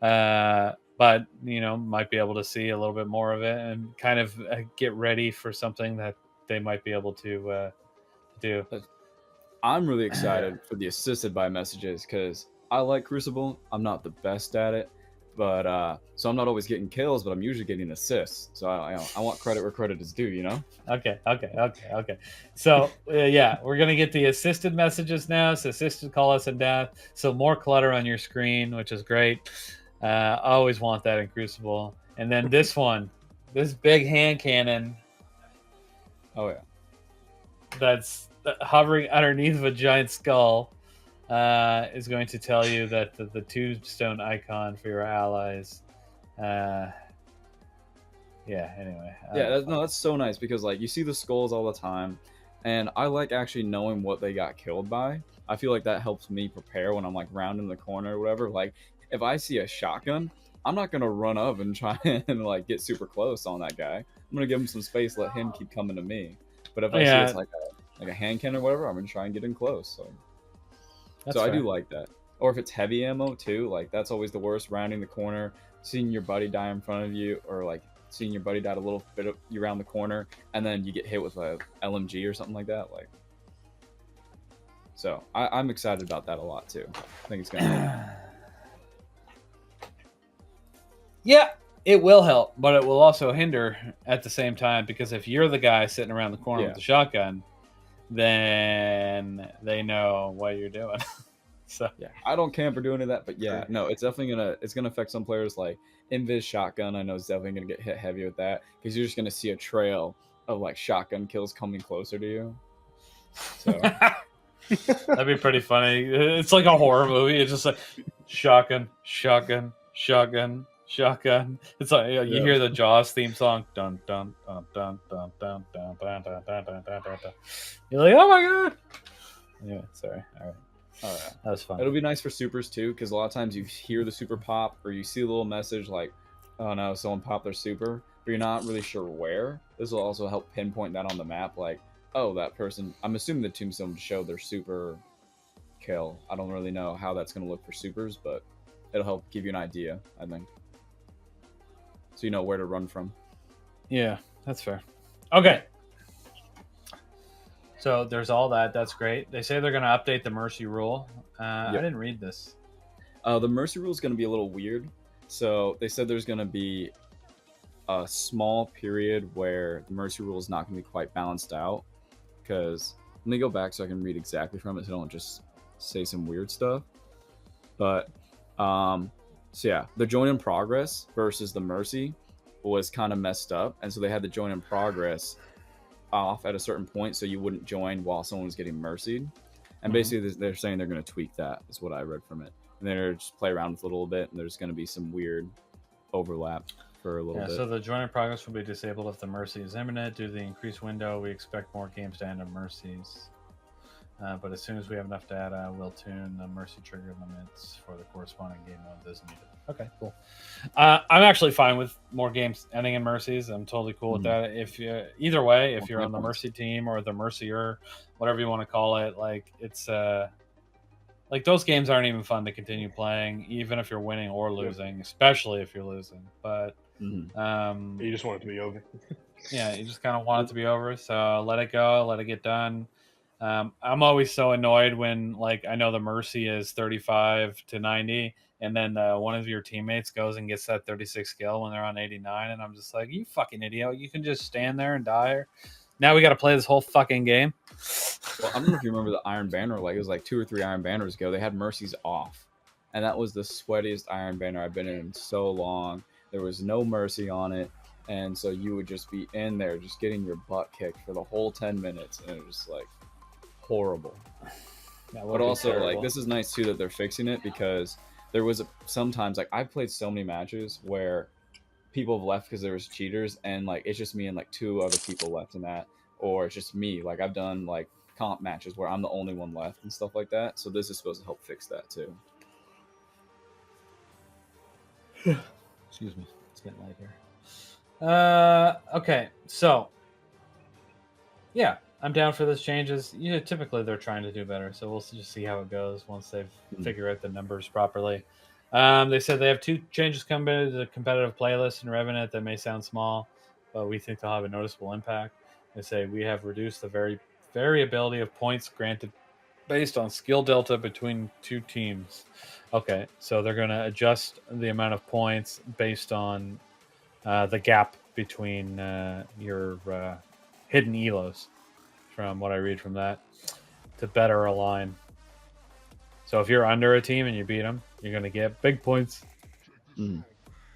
But might be able to see a little bit more of it and kind of get ready for something that they might be able to do. I'm really excited for the assisted by messages because I like Crucible. I'm not the best at it, but so I'm not always getting kills, but I'm usually getting assists. So I want credit where credit is due, Okay. So we're gonna get the assisted messages now. So assisted call us in death. So more clutter on your screen, which is great. I always want that in Crucible. And then this one, this big hand cannon. Oh yeah. That's hovering underneath of a giant skull. Is going to tell you that the tombstone icon for your allies. Anyway. That's so nice because like you see the skulls all the time, and I like actually knowing what they got killed by. I feel like that helps me prepare when I'm like rounding the corner or whatever. Like if I see a shotgun, I'm not gonna run up and try and like get super close on that guy. I'm gonna give him some space, let him keep coming to me. But if I see it's like a hand cannon or whatever, I'm gonna try and get in close. So I do like that. Or if it's heavy ammo too, like that's always the worst, rounding the corner, seeing your buddy die in front of you, or like seeing your buddy die a little bit around the corner, and then you get hit with a LMG or something like that. Like, so I'm excited about that a lot too. I think it's gonna help. Yeah, it will help, but it will also hinder at the same time because if you're the guy sitting around the corner with the shotgun, then they know what you're doing. So yeah, I don't camp or do any of that, but yeah, no, it's definitely gonna affect some players. Like Invis shotgun, I know is definitely gonna get hit heavy with that because you're just gonna see a trail of like shotgun kills coming closer to you. So that'd be pretty funny. It's like a horror movie. It's just like shotgun. It's like you hear the Jaws theme song. Dun dun dun dun dun dun dun dun dun dun dun dun dun. You're like, oh my god. Yeah, sorry. All right. Oh yeah, That was fun. it'll be nice for supers too, because a lot of times you hear the super pop or you see a little message like, "Oh no, someone popped their super," but you're not really sure where. This will also help pinpoint that on the map, like, "Oh, that person." I'm assuming the tombstone would show their super kill. I don't really know how that's going to look for supers, but it'll help give you an idea, I think, so you know where to run from. Yeah, that's fair. Okay. So there's all that. That's great. They say they're going to update the mercy rule. I didn't read this. The mercy rule is going to be a little weird. So they said there's going to be a small period where the mercy rule is not going to be quite balanced out. Because let me go back so I can read exactly from it, so I don't just say some weird stuff. But so yeah, the join in progress versus the mercy was kind of messed up, and so they had the join in progress off at a certain point, so you wouldn't join while someone was getting mercied. And basically, they're saying they're going to tweak that. Is what I read from it. And they're just play around with it a little bit, and there's going to be some weird overlap for a little bit. So the join in progress will be disabled if the mercy is imminent. Due to the increased window, we expect more games to end on mercies. But as soon as we have enough data, we'll tune the mercy trigger limits for the corresponding game mode as needed. Okay, cool. I'm actually fine with more games ending in mercies. I'm totally cool with that. If you, either way, if you're on the mercy team or the mercier, whatever you want to call it, like it's like those games aren't even fun to continue playing, even if you're winning or losing, especially if you're losing. But you just want it to be over. Yeah, you just kind of want it to be over. So let it go, let it get done. I'm always so annoyed when, like, I know the mercy is 35 to 90, and then one of your teammates goes and gets that 36 kill when they're on 89, and I'm just like, you fucking idiot! You can just stand there and die. Now we got to play this whole fucking game. Well, I don't know if you remember the Iron Banner. Like, it was like 2 or 3 Iron Banners ago. They had mercies off, and that was the sweatiest Iron Banner I've been in so long. There was no mercy on it, and so you would just be in there, just getting your butt kicked for the whole 10 minutes, and it was just like horrible. But also, terrible. Like, this is nice too that they're fixing it, because there was sometimes, like, I've played so many matches where people have left because there was cheaters, and like it's just me and like 2 other people left in that, or it's just me. Like, I've done like comp matches where I'm the only one left and stuff like that. So this is supposed to help fix that too. Excuse me, it's getting late here. Okay, so yeah, I'm down for those changes. You know, typically they're trying to do better, so we'll just see how it goes once they've figured out the numbers properly. They said they have 2 changes coming to the competitive playlist in Revenant that may sound small, but we think they'll have a noticeable impact. They say we have reduced the variability of points granted based on skill delta between 2 teams. Okay, so they're going to adjust the amount of points based on the gap between your hidden elos, from what I read from that, to better align. So if you're under a team and you beat them, you're going to get big points.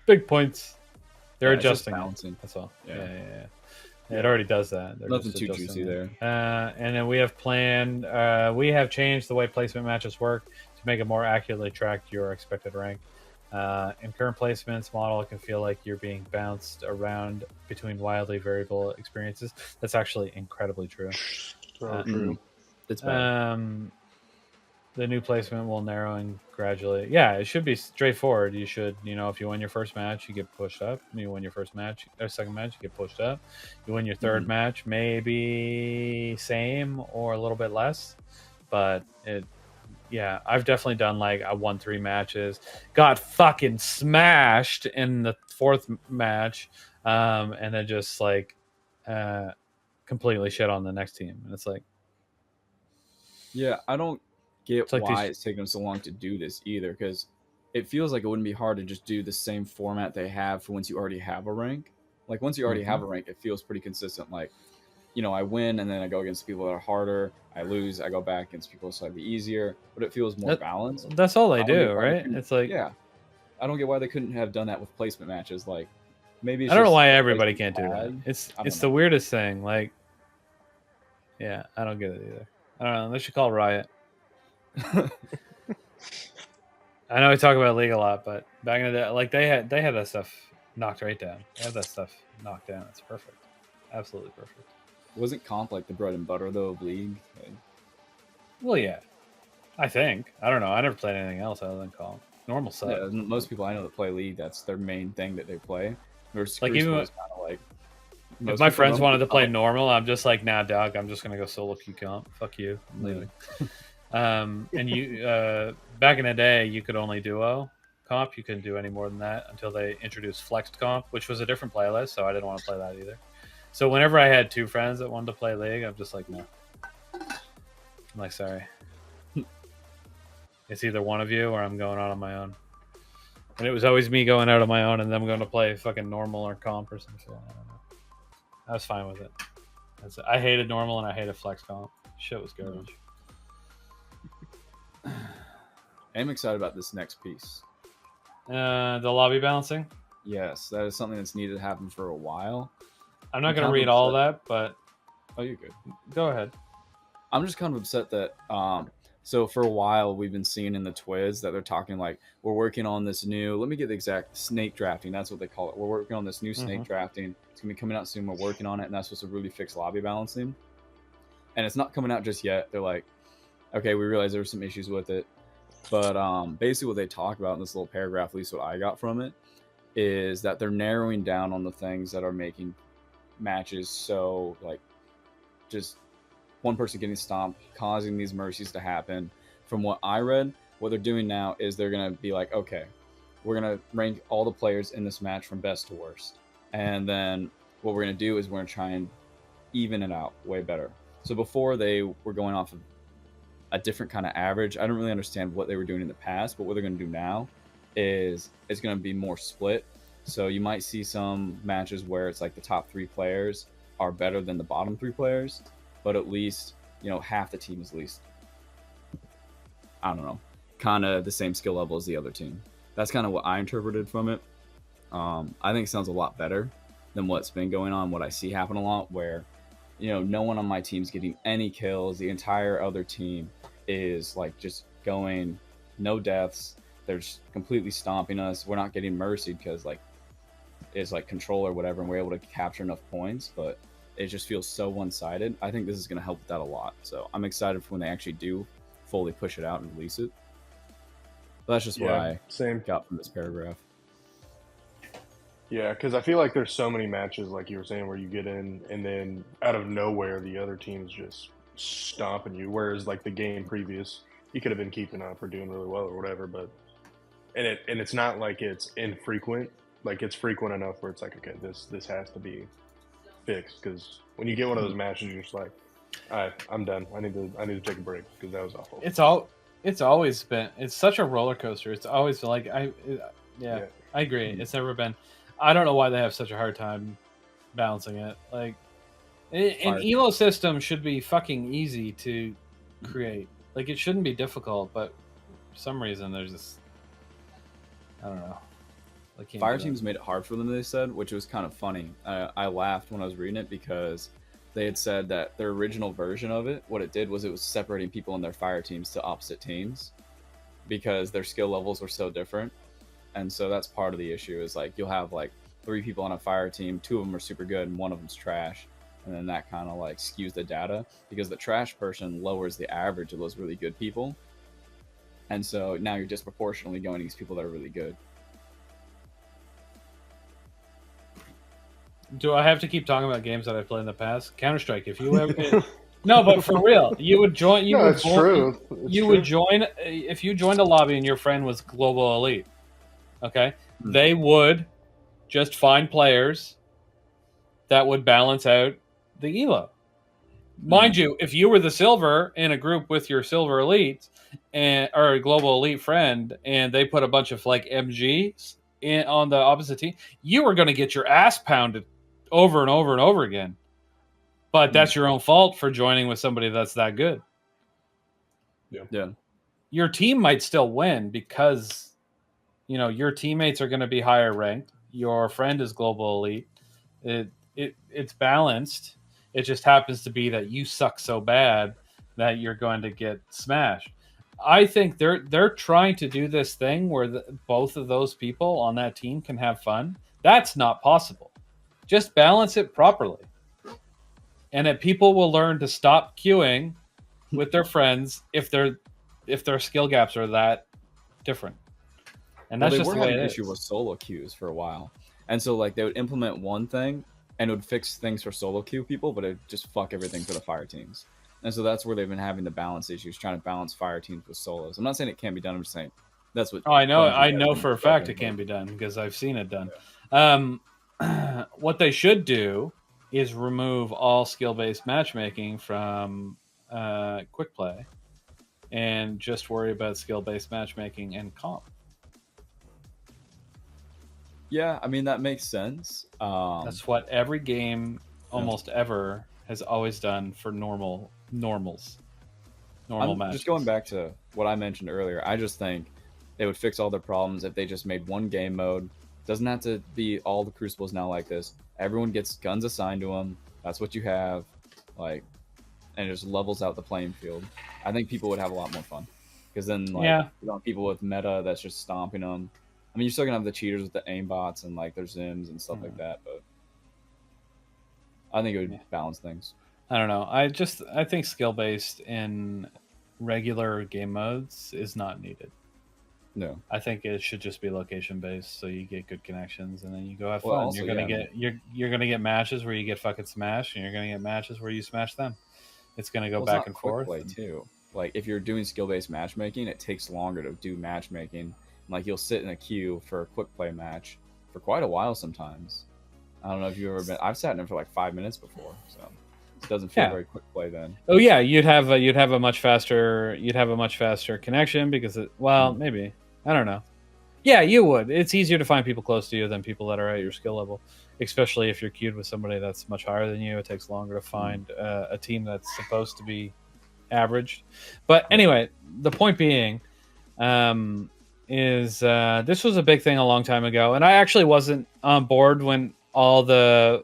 Big points. They're adjusting. That's all. Yeah. It already does that. They're nothing too juicy there. And then we have planned. We have changed the way placement matches work to make it more accurately track your expected rank. In current placements, model, it can feel like you're being bounced around between wildly variable experiences. That's actually incredibly true. True. It's bad. The new placement will narrowing gradually. Yeah, it should be straightforward. You should, if you win your first match, you get pushed up. You win your first match or second match, you get pushed up. You win your third match, maybe same or a little bit less. But I've definitely done like I won 3 matches, got fucking smashed in the 4th match, and then just like completely shit on the next team. And it's like, yeah, I don't get why it's taking them so long to do this either, because it feels like it wouldn't be hard to just do the same format they have for once you already have a rank. Like, once you already have a rank, it feels pretty consistent. Like, I win and then I go against people that are harder. I lose, I go back against people slightly easier, but it feels more balanced. That's all they do, right? It's like, yeah, I don't get why they couldn't have done that with placement matches. Like, maybe it's I don't know why just everybody can't do that. It's the weirdest thing. Like, yeah, I don't get it either. I don't know. They should call Riot. I know we talk about League a lot, but back in the day, like they had that stuff knocked right down. They have that stuff knocked down. It's perfect, absolutely perfect. Wasn't comp like the bread and butter though of League? Like, well, yeah, I think. I don't know. I never played anything else other than comp. Normal sucks. Yeah, most people I know that play League, that's their main thing that they play. Versus Like, Crucible even is kind of like if most my people friends don't wanted to play comp. normal, I'm just like, nah, dog. I'm just gonna go solo queue comp. Fuck you. I'm leaving. And you, back in the day, you could only duo comp. You couldn't do any more than that until they introduced flexed comp, which was a different playlist. So I didn't want to play that either. So whenever I had two friends that wanted to play League, I'm just like, no. I'm like, sorry. It's either one of you or I'm going out on my own. And it was always me going out on my own and them going to play fucking normal or comp or some shit. I don't know. I was fine with it. I hated normal and I hated flex comp. Shit was garbage. I'm excited about this next piece. The lobby balancing. Yes, that is something that's needed to happen for a while. I'm not going to read all of that, but... Oh, you're good. Go ahead. I'm just kind of upset that... So for a while, we've been seeing in the Twiz that they're talking like, we're working on this new... Let me get the exact... Snake drafting, that's what they call it. We're working on this new snake drafting. It's going to be coming out soon. We're working on it, and that's supposed to really fix lobby balancing. And it's not coming out just yet. They're like, okay, we realize there were some issues with it. But basically what they talk about in this little paragraph, at least what I got from it, is that they're narrowing down on the things that are making matches so, like, just one person getting stomped, causing these mercies to happen. From what I read, what they're doing now is they're going to be like, okay, we're going to rank all the players in this match from best to worst. And then what we're going to do is we're going to try and even it out way better. So before they were going off of a different kind of average. I don't really understand what they were doing in the past, but what they're going to do now is it's going to be more split. So you might see some matches where it's like the top 3 players are better than the bottom 3 players, but at least, you know, half the team is at least, I don't know, kind of the same skill level as the other team. That's kind of what I interpreted from it. I think it sounds a lot better than what's been going on, what I see happen a lot, where, you know, no one on my team's getting any kills. The entire other team is like just going no deaths. They're just completely stomping us. We're not getting mercy because like it's like control or whatever, and we're able to capture enough points, but it just feels so one-sided. I think this is going to help with that a lot. So I'm excited for when they actually do fully push it out and release it. But that's just what I got from this paragraph. Yeah, because I feel like there's so many matches, like you were saying, where you get in and then out of nowhere the other team's just stomping you. Whereas like the game previous, you could have been keeping up or doing really well or whatever. But and it's not like it's infrequent. Like it's frequent enough where it's like, okay, this has to be fixed. Because when you get one of those matches, you're just like, all right, I'm done. I need to take a break because that was awful. It's always been. It's such a roller coaster. It's always like I agree. It's never been. I don't know why they have such a hard time balancing it. Like, an elo system should be fucking easy to create. Like, it shouldn't be difficult, but for some reason there's this. I don't know. Fire teams made it hard for them, they said, which was kind of funny. I laughed when I was reading it because they had said that their original version of it, what it did was it was separating people in their fire teams to opposite teams because their skill levels were so different. And so that's part of the issue is like you'll have like 3 people on a fire team, 2 of them are super good and 1 of them's trash. And then that kind of like skews the data because the trash person lowers the average of those really good people. And so now you're disproportionately going against people that are really good. Do I have to keep talking about games that I played in the past? Counter-Strike, if you ever... No, but for real, you would join... It's true. Would join... If you joined a lobby and your friend was Global Elite, okay, they would just find players that would balance out the elo. Mind you, if you were the silver in a group with your silver elite or a global elite friend, and they put a bunch of like MGs on the opposite team, you were going to get your ass pounded over and over and over again. But that's your own fault for joining with somebody that's that good. Yeah. Your team might still win because, you know, your teammates are going to be higher ranked. Your friend is global elite. It's balanced. It just happens to be that you suck so bad that you're going to get smashed. I think they're trying to do this thing where both of those people on that team can have fun. That's not possible. Just balance it properly. And that people will learn to stop queuing with their friends if they're if their skill gaps are that different. And Well, that's they just were the way having it an issue is. with solo queues for a while, and so like they would implement one thing and it would fix things for solo queue people, but it would just fuck everything for the fire teams. And so that's where they've been having the balance issues, trying to balance fire teams with solos. I'm not saying it can't be done. I'm just saying that's what Oh, Bungie I has know been for a fact it struggling can with. be done because I've seen it done. What they should do is remove all skill-based matchmaking from quick play and just worry about skill-based matchmaking and comp. Yeah, I mean that makes sense. That's what every game almost ever has always done for normal matches. Just going back to what I mentioned earlier. I just think they would fix all their problems if they just made one game mode. Doesn't have to be all the crucibles now like this. Everyone gets guns assigned to them. That's what you have, like, and it just levels out the playing field. I think people would have a lot more fun because then like Yeah. you don't have people with meta that's just stomping them. I mean, you're still gonna have the cheaters with the aimbots and like their zims and stuff like that, but I think it would balance things. I don't know. I think skill-based in regular game modes is not needed. No. I think it should just be location based, so you get good connections, and then you go have fun. Well, also, you're gonna yeah, get you're gonna get matches where you get fucking smashed, and you're gonna get matches where you smash them. It's gonna go Well, back it's and not quick forth. play too. Like if you're doing skill-based matchmaking, it takes longer to do matchmaking. Like you'll sit in a queue for a quick play match for quite a while sometimes. I don't know if you've ever been. I've sat in it for like 5 minutes before, so it doesn't feel very quick play then. Oh yeah, you'd have a much faster connection because maybe I don't know. Yeah, you would. It's easier to find people close to you than people that are at your skill level, especially if you're queued with somebody that's much higher than you. It takes longer to find a team that's supposed to be averaged. But anyway, the point being is this was a big thing a long time ago, and I actually wasn't on board when all the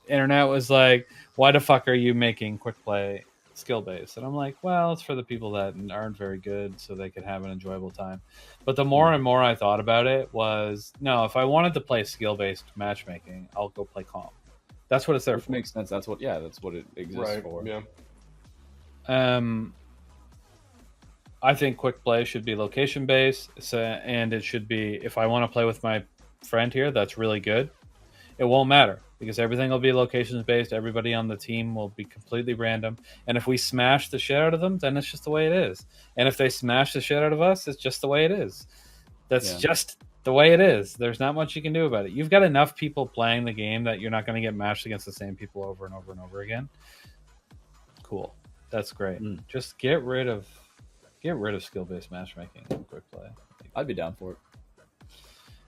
internet was like, why the fuck are you making quick play skill based? And I'm like, well, it's for the people that aren't very good so they can have an enjoyable time. But the more and more I thought about it was, no, if I wanted to play skill based matchmaking, I'll go play comp. That's what it's there Which for. makes sense. That's what it exists for. Yeah. I think quick play should be location based, and it should be, if I want to play with my friend here that's really good, it won't matter because everything will be locations based. Everybody on the team will be completely random, and if we smash the shit out of them, then it's just the way it is. And if they smash the shit out of us, it's just the way it is. That's just the way it is. There's not much you can do about it. You've got enough people playing the game that you're not going to get matched against the same people over and over and over again. Cool, that's great. Just get rid of skill-based matchmaking in quick play. I'd be down for it.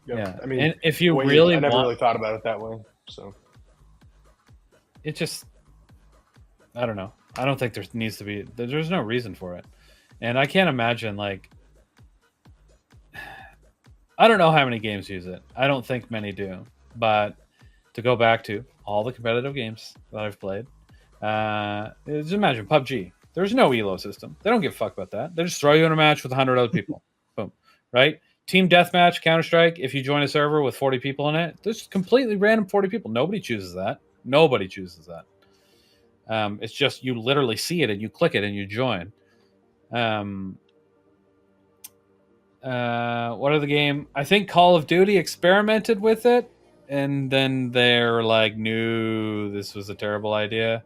Yeah, I mean, and if you really I never really thought about it that way. So it just, I don't know. I don't think there's no reason for it, and I can't imagine like. I don't know how many games use it. I don't think many do, but to go back to all the competitive games that I've played, just imagine PUBG. There's no elo system. They don't give a fuck about that. They just throw you in a match with 100 other people. Boom. Right? Team deathmatch, Counter-Strike, if you join a server with 40 people in it, there's completely random 40 people. Nobody chooses that. It's just you literally see it and you click it and you join. What other game? I think Call of Duty experimented with it, and then they're like, no, this was a terrible idea.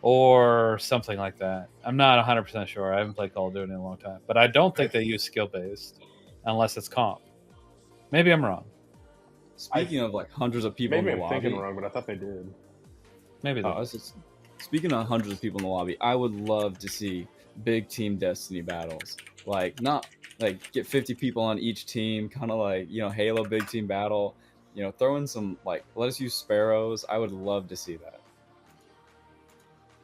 Or something like that. I'm not 100% sure. I haven't played Call of Duty in a long time. But I don't think they use skill-based unless it's comp. Maybe I'm wrong. Speaking of like hundreds of people in the lobby. Maybe I'm thinking wrong, but I thought they did. Maybe they Speaking of hundreds of people in the lobby, I would love to see big team Destiny battles. Like, not like get 50 people on each team, kind of like, Halo big team battle. Throw in some, like, let us use sparrows. I would love to see that.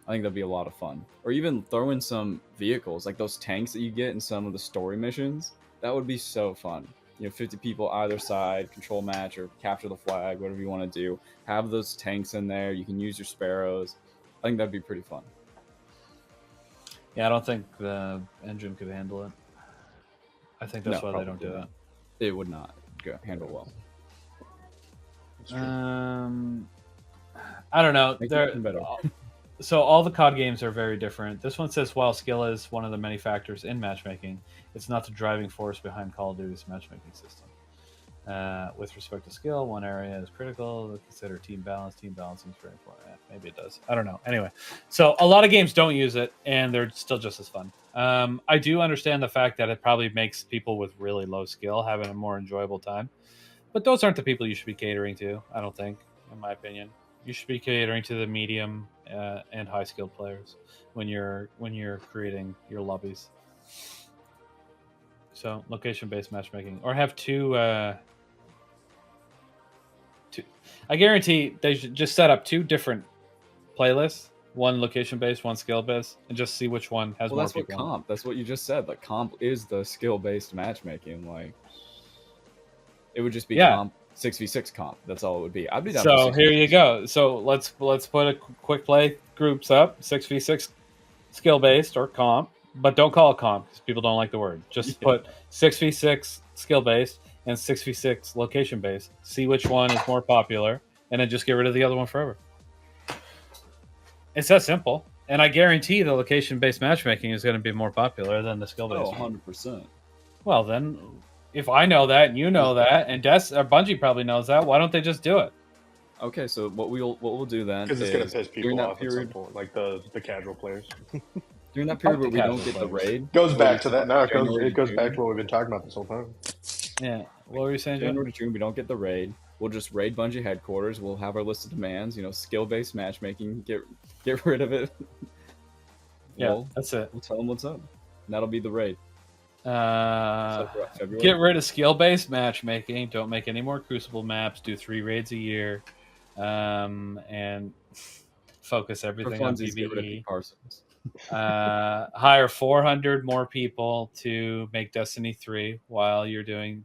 I think that'd be a lot of fun. Or even throw in some vehicles, like those tanks that you get in some of the story missions. That would be so fun. 50 people either side, control match or capture the flag, whatever you want to do. Have those tanks in there. You can use your sparrows. I think that'd be pretty fun. Yeah, I don't think the engine could handle it. I think that's why they don't do it. It would not handle well. I don't know. So all the COD games are very different. This one says while skill is one of the many factors in matchmaking, it's not the driving force behind Call of Duty's matchmaking system. With respect to skill, one area is critical. Consider team balance. Team balance seems very important. Maybe it does. I don't know. Anyway, so a lot of games don't use it, and they're still just as fun. I do understand the fact that it probably makes people with really low skill having a more enjoyable time, but those aren't the people you should be catering to. I don't think, in my opinion, you should be catering to the medium and high skilled players when you're creating your lobbies. So location based matchmaking, or have two. I guarantee they should just set up two different playlists, one location based, one skill based, and just see which one has more that's people. What comp. That's what you just said. Like comp is the skill based matchmaking. Like it would just be comp 6v6 comp. That's all it would be. I'd be down. So here you go. So let's put a quick play groups up 6v6 skill based or comp, but don't call it comp because people don't like the word. Just put 6v6 skill based and 6v6 location based. See which one is more popular, and then just get rid of the other one forever. It's that simple. And I guarantee the location based matchmaking is going to be more popular than the skill based. 100%. Well, then, if I know that and you know that, and Bungie probably knows that, why don't they just do it? Okay, so what we'll do then because it's going to piss people off period, at some point, like the casual players. During that period where we don't get the raid, goes back to that. No, it goes back to what we've been talking about this whole time. Yeah. What were you saying, Joe? January to June, we don't get the raid. We'll just raid Bungie headquarters. We'll have our list of demands. Skill-based matchmaking. Get rid of it. Yeah, that's it. We'll tell them what's up. And that'll be the raid. Get rid of skill-based matchmaking. Don't make any more Crucible maps. Do 3 raids a year, and focus everything on PvE. Hire 400 more people to make Destiny 3 while you're doing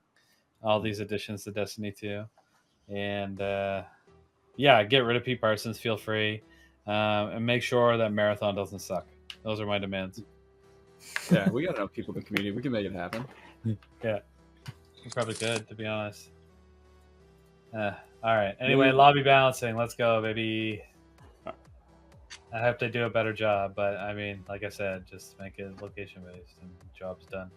all these additions to Destiny 2. And get rid of Pete Parsons, feel free. And make sure that Marathon doesn't suck. Those are my demands. Yeah, we got enough people in the community. We can make it happen. Yeah. We probably could, to be honest. All right. Anyway, lobby balancing. Let's go, baby. I hope they do a better job, but I mean, like I said, just make it location-based and job's done.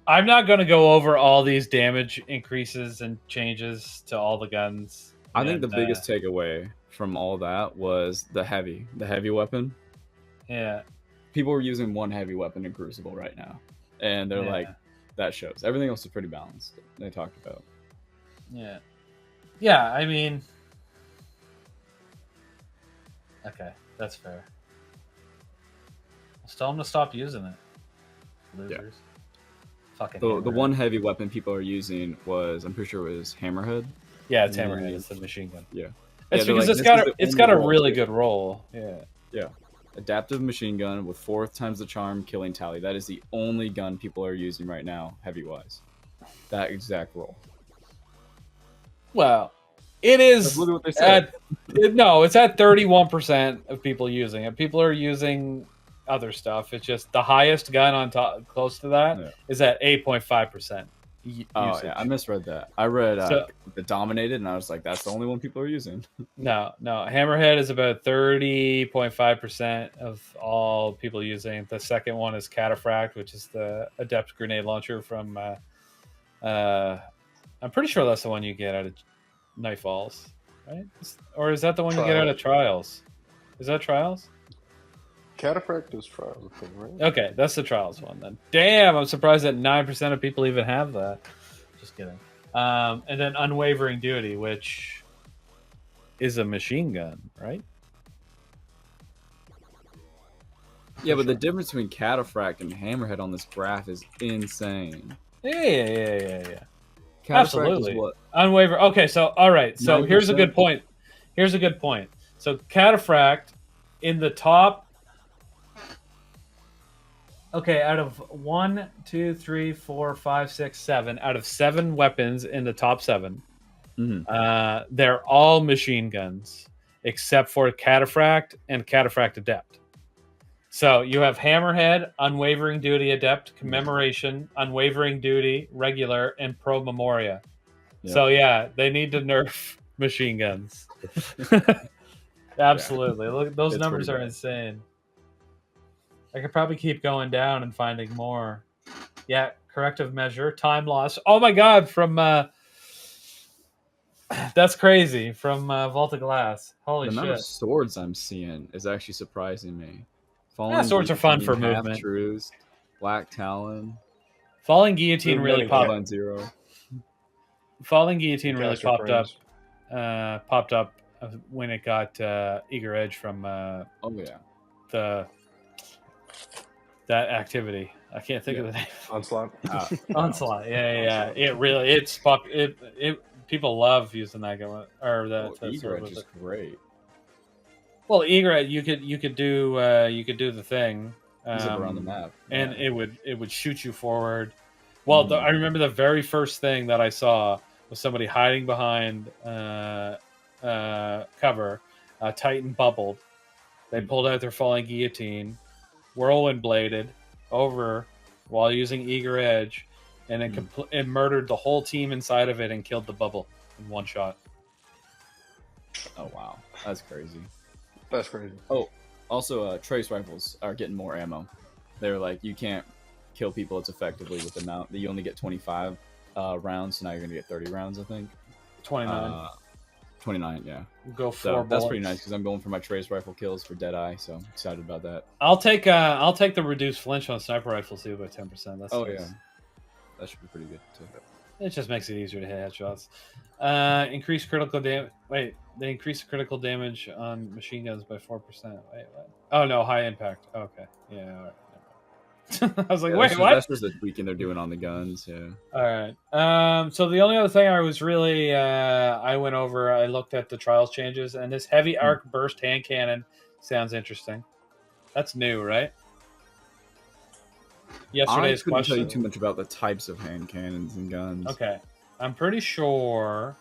I'm not going to go over all these damage increases and changes to all the guns. I think the biggest takeaway from all that was the heavy weapon. Yeah. People are using one heavy weapon in Crucible right now, and they're like, that shows. Everything else is pretty balanced. They talked about. Yeah. Yeah, I mean, okay, that's fair. Let's tell them to stop using it. Losers. Yeah. Fucking the one heavy weapon people are using was, I'm pretty sure it was Hammerhead. Yeah, it's Hammerhead. It's the machine gun. Yeah. It's because it's got a really good roll. Yeah. Yeah. Adaptive machine gun with 4 times the charm killing tally. That is the only gun people are using right now, heavy-wise. That exact roll. Well, it is. That's literally what they said. It's at 31% of people using it. People are using other stuff. It's just the highest gun on top, close to that, is at 8.5%. Oh yeah, I misread that. I read the dominated, and I was like, "That's the only one people are using." No, Hammerhead is about 30.5% of all people using. The second one is Cataphract, which is the adept grenade launcher from. I'm pretty sure that's the one you get out of Nightfalls, right? Or is that the one you get out of Trials? Is that Trials? Cataphract is Trials, I think, right? Okay, that's the Trials one then. Damn, I'm surprised that 9% of people even have that. Just kidding. And then Unwavering Duty, which is a machine gun, right? Yeah, but the difference between Cataphract and Hammerhead on this graph is insane. Yeah. Cataphract Absolutely. Is what? Unwaver. Okay, so all right. So 9%? Here's a good point. So Cataphract in the top. Okay, out of 1, 2, 3, 4, 5, 6, 7, out of 7 weapons in the top 7, they're all machine guns except for Cataphract and Cataphract Adept. So you have Hammerhead, Unwavering Duty Adept, Commemoration, Unwavering Duty, Regular, and Pro Memoria. Yep. So yeah, they need to nerf machine guns. Absolutely. Look, those It's numbers pretty are bad. insane. I could probably keep going down and finding more. Yeah, corrective measure, time loss. Oh my god, from that's crazy. From Vault of Glass. Holy The amount of shit. swords I'm seeing is actually surprising me. Yeah, Falling swords are fun Guillotine, for Half movement. Truth, Black Talon, Falling Guillotine There's really many popped. Bloodline Zero. Falling Guillotine really caster popped up. frames. Popped up when it got Eager Edge from Oh yeah, the that activity. I can't think of the name. Onslaught. Onslaught. Yeah. Onslaught. It really it people love using that gun or that Eager sword Edge with is it. great. Well, Eager Edge, you could do the thing. Zip around the map, and yeah. it would shoot you forward. Well, I remember the very first thing that I saw was somebody hiding behind cover. Titan bubbled. They pulled out their falling guillotine, whirlwind bladed over while using Eager Edge, and it murdered the whole team inside of it and killed the bubble in one shot. Oh wow, that's crazy. That's crazy. Oh, also, trace rifles are getting more ammo. They're like, you can't kill people as effectively with the amount that you only get 25 rounds. So now you're gonna get 30 rounds, I think. 29. 29, yeah. Go So bullets. that's pretty nice because I'm going for my trace rifle kills for Deadeye, so I'm excited about that. I'll take the reduced flinch on sniper rifles too by 10%. That's Oh nice. yeah, that should be pretty good too. It just makes it easier to hit headshots. Increase critical damage. Wait, they increase critical damage on machine guns by 4%. Wait, what? Oh no, high impact. Okay, yeah. All right. I was like, Yeah, wait, what? That's just the tweaking they're doing on the guns. Yeah. All right. So the only other thing I was really I went over. I looked at the trials changes, and this heavy arc burst hand cannon sounds interesting. That's new, right? Yesterday's I couldn't question. tell you too much about the types of hand cannons and guns. Okay, I'm pretty sure.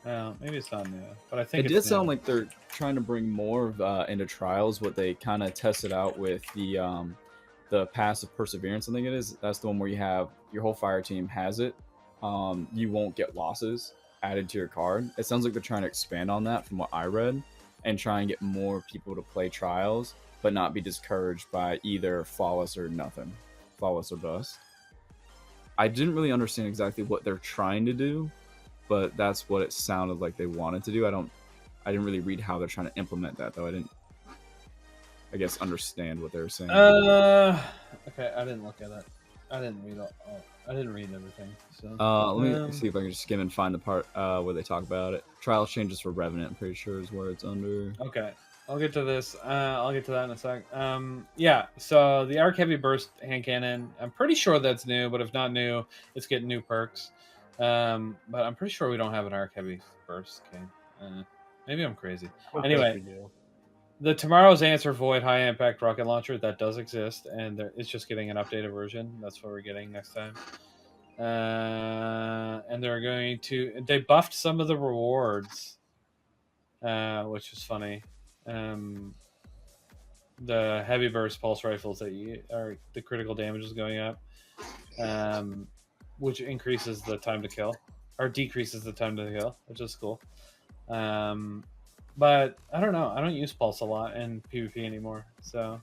Well, maybe it's not new, but I think It it's did new. sound like they're trying to bring more of into trials. What they kind of tested out with the pass of perseverance, I think it is. That's the one where you have your whole fire team has it. You won't get losses added to your card. It sounds like they're trying to expand on that from what I read and try and get more people to play trials, but not be discouraged by either flawless or nothing, flawless or bust. I didn't really understand exactly what they're trying to do, but that's what it sounded like they wanted to do. I didn't really read how they're trying to implement that though. I guess understand what they were saying. Okay, I didn't look at it. I didn't read I didn't read everything. So let me see if I can just skim and find the part where they talk about it. Trial changes for Revenant, I'm pretty sure is where it's under. Okay, I'll get to this. I'll get to that in a sec. Yeah. So the arc heavy burst hand cannon. I'm pretty sure that's new, but if not new, it's getting new perks. But I'm pretty sure we don't have an arc heavy burst. Okay. Maybe I'm crazy. Anyway. The Tomorrow's Answer Void high impact rocket launcher that does exist, and it's just getting an updated version. That's what we're getting next time. And they buffed some of the rewards, which is funny. The heavy burst pulse rifles the critical damage is going up, which increases the time to kill or decreases the time to kill, which is cool. But I don't know. I don't use pulse a lot in PvP anymore. So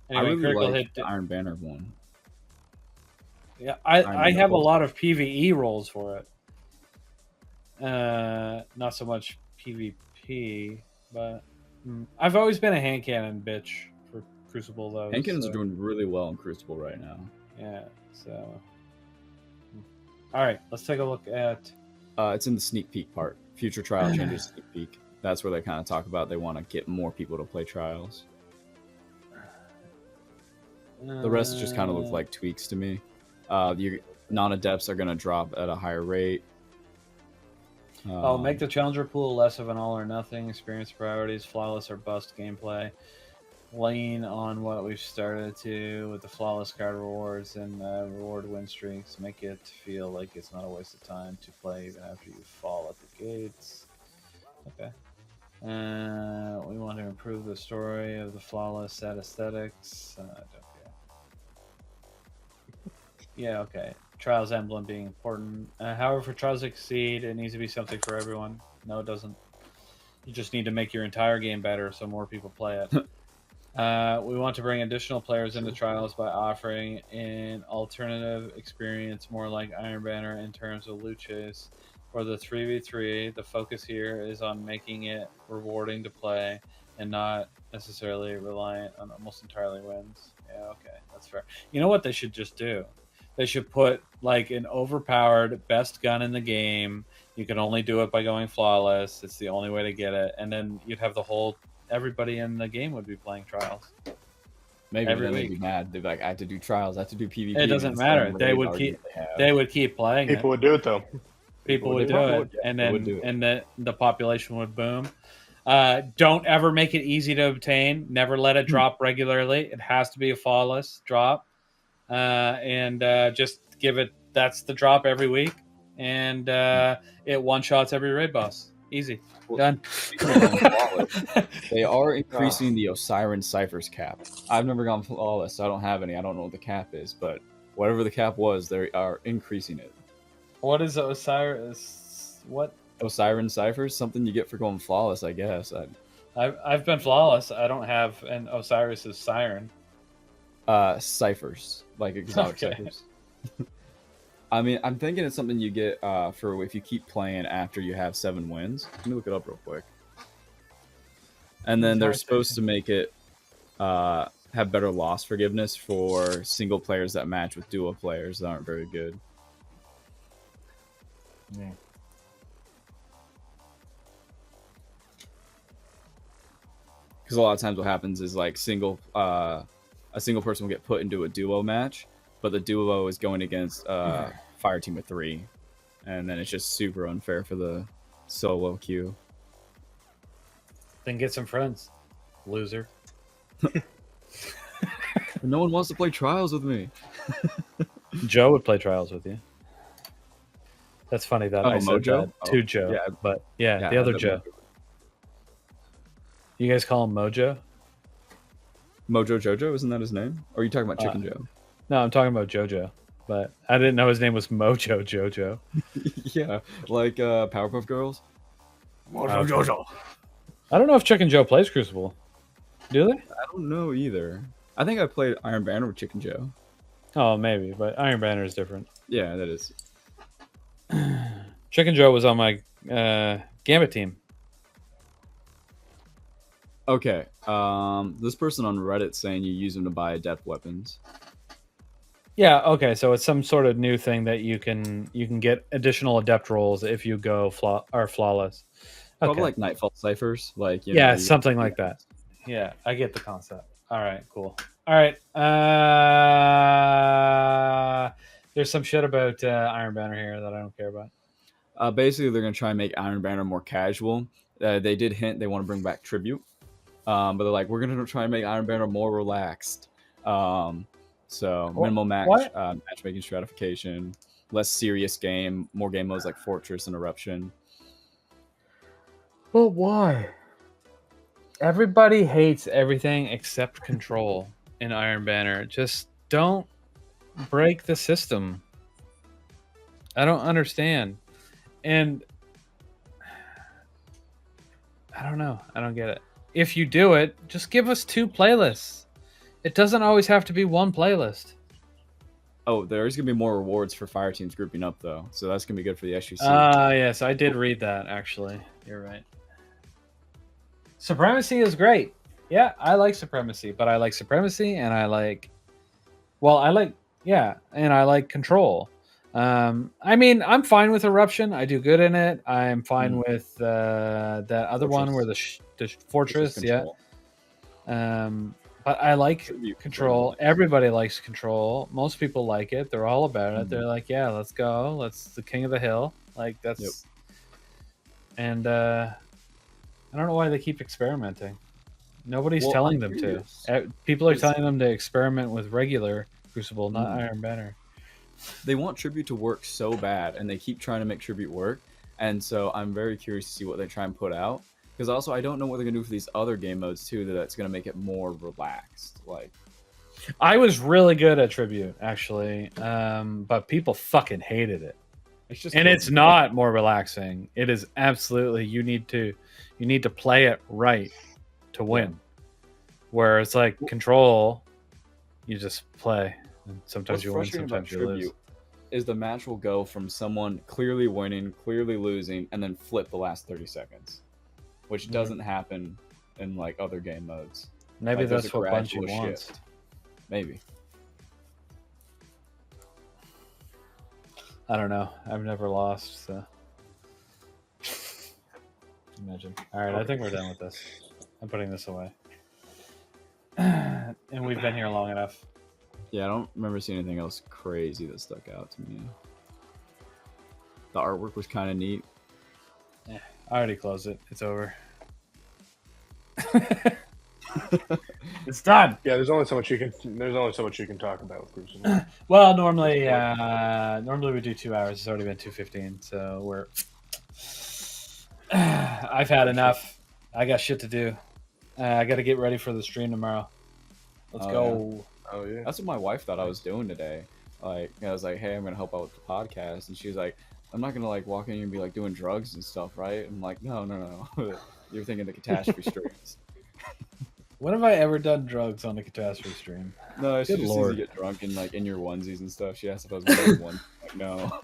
anyway, I really critical like hit. the Iron Banner one. Yeah, I have a lot of PvE rolls for it. Not so much PvP, but I've always been a hand cannon bitch for Crucible though. Hand cannons are doing really well in Crucible right now. Yeah. So. All right, let's take a look at. It's in the sneak peek part. Future trial changes sneak peek. That's where they kind of talk about they want to get more people to play trials. The rest just kind of look like tweaks to me. Your non-adepts are going to drop at a higher rate. Make the challenger pool less of an all or nothing. Experience priorities, flawless or bust gameplay. Lean on what we've started to with the flawless card rewards and reward win streaks. Make it feel like it's not a waste of time to play even after you fall at the gates. Okay. We want to improve the story of the flawless set aesthetics. I don't care. Yeah, okay. Trials emblem being important. However, for trials to succeed, it needs to be something for everyone. No, it doesn't. You just need to make your entire game better so more people play it. We want to bring additional players into Trials by offering an alternative experience more like Iron Banner in terms of loot chase. For the 3v3, the focus here is on making it rewarding to play and not necessarily reliant on almost entirely wins. Yeah, okay, that's fair. You know what they should just do? They should put like an overpowered best gun in the game. You can only do it by going flawless. It's the only way to get it. And then you'd have the whole, everybody in the game would be playing Trials. Maybe Every then they'd week. be mad. They'd be like, I have to do Trials. I have to do PvP. It doesn't against matter. them, They the would argument keep, they have. they would keep playing People it. would do it though. People would do Yeah, it, and they would then do it. and the population would boom. Don't ever make it easy to obtain. Never let it drop regularly. It has to be a flawless drop, and just give it. That's the drop every week, and it one shots every raid boss. Easy, done. They are increasing the Osiris ciphers cap. I've never gone flawless, so I don't have any. I don't know what the cap is, but whatever the cap was, they are increasing it. What is Osiris? What? Osiris ciphers, something you get for going flawless, I guess. I've been flawless. I don't have an Osiris's siren. Ciphers, like exotic Okay. ciphers. I mean, I'm thinking it's something you get for if you keep playing after you have 7 wins. Let me look it up real quick. And then they're supposed to make it have better loss forgiveness for single players that match with duo players that aren't very good. Yeah. Because a lot of times what happens is like a single person will get put into a duo match, but the duo is going against fire team of 3, and then it's just super unfair for the solo queue. Then get some friends, loser. No one wants to play Trials with me. Joe would play Trials with you. That's funny that I said Mojo? that to Joe, yeah. but yeah, the other that- Joe. You guys call him Mojo? Mojo Jojo, isn't that his name? Or are you talking about Chicken Joe? No, I'm talking about JoJo, but I didn't know his name was Mojo Jojo. Yeah, like Powerpuff Girls. Mojo Jojo. I don't know if Chicken Joe plays Crucible. Do they? I don't know either. I think I played Iron Banner with Chicken Joe. Oh, maybe, but Iron Banner is different. Yeah, that is. Chicken Joe was on my Gambit team. Okay, this person on Reddit saying you use them to buy adept weapons. Yeah, okay, so it's some sort of new thing that you can get additional adept rolls if you go flawless. Okay. Probably like Nightfall ciphers, like Yeah, something like that. Yeah, I get the concept. All right, cool. All right, there's some shit about Iron Banner here that I don't care about. Basically, they're gonna try and make Iron Banner more casual. They did hint they want to bring back tribute, but they're like, we're gonna try and make Iron Banner more relaxed. So minimal matchmaking stratification, less serious game, more game modes like Fortress and Eruption. But why? Everybody hates everything except control in Iron Banner. Just don't break the system. I don't understand. And I don't know. I don't get it. If you do it, just give us 2 playlists. It doesn't always have to be 1 playlist. Oh, there's gonna be more rewards for fire teams grouping up though, so that's gonna be good for the SUC. Yes, I did read that actually. You're right. Supremacy is great. Yeah, I like Supremacy, but I like Supremacy and I like Control. I mean, I'm fine with Eruption. I do good in it. I'm fine with that other one where the Fortress, yeah. But I like Control. Everybody likes Control. Most people like it. They're all about it. They're like, yeah, let's go. Let's the king of the hill. Like that's. Yep. And I don't know why they keep experimenting. Nobody's telling them to. People are telling them to experiment with regular Crucible, not Iron Banner. They want Tribute to work so bad, and they keep trying to make Tribute work. And so I'm very curious to see what they try and put out. Because also, I don't know what they're going to do for these other game modes, too, that's going to make it more relaxed. Like, I was really good at Tribute, actually. But people fucking hated it. It's just And it's not more relaxing. It is absolutely you need to play it right to win. Where it's like Control, you just play. And sometimes What's you win, frustrating about sometimes you lose. Tribute is the match will go from someone clearly winning, clearly losing, and then flip the last 30 seconds, which doesn't happen in like other game modes. Maybe Like, there's that's a what gradual Bungie wants. shift. Maybe. I don't know. I've never lost, so imagine. All right, I think we're done with this. I'm putting this away. And we've been here long enough. Yeah, I don't remember seeing anything else crazy that stuck out to me. The artwork was kind of neat. Yeah, I already closed it. It's over. It's done. Yeah, there's only so much you can talk about with Crucible. Well, normally we do 2 hours. It's already been 2:15, so we're. I've had enough. I got shit to do. I got to get ready for the stream tomorrow. Let's go. Yeah. Oh yeah. That's what my wife thought I was doing today. Like, I was like, hey, I'm gonna help out with the podcast, and she was like, I'm not gonna like walk in here and be like doing drugs and stuff, right? I'm like, no. You're thinking the catastrophe streams. When have I ever done drugs on a catastrophe stream? No, she Good just sees Lord. you get drunk and like in your onesies and stuff. She asked if I was wearing one. Like, no.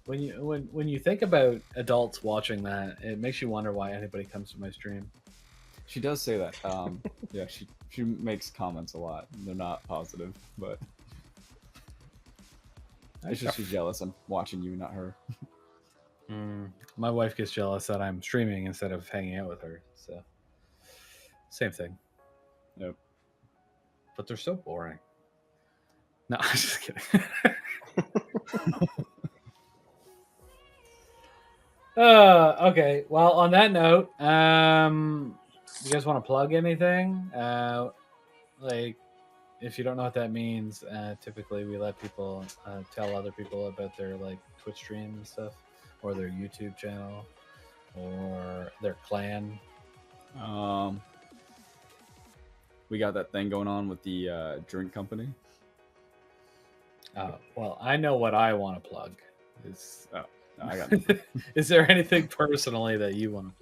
When you think about adults watching that, it makes you wonder why anybody comes to my stream. She does say that. Yeah, she makes comments a lot. They're not positive, but it's just she's jealous. I'm watching you, not her. My wife gets jealous that I'm streaming instead of hanging out with her. So, same thing. Yep. But they're so boring. No, I'm just kidding. Okay. Well, on that note, you guys want to plug anything? Like, if you don't know what that means, typically we let people tell other people about their like Twitch stream and stuff, or their YouTube channel, or their clan. We got that thing going on with the drink company. Well, I know what I want to plug. No, I got Is there anything personally that you want to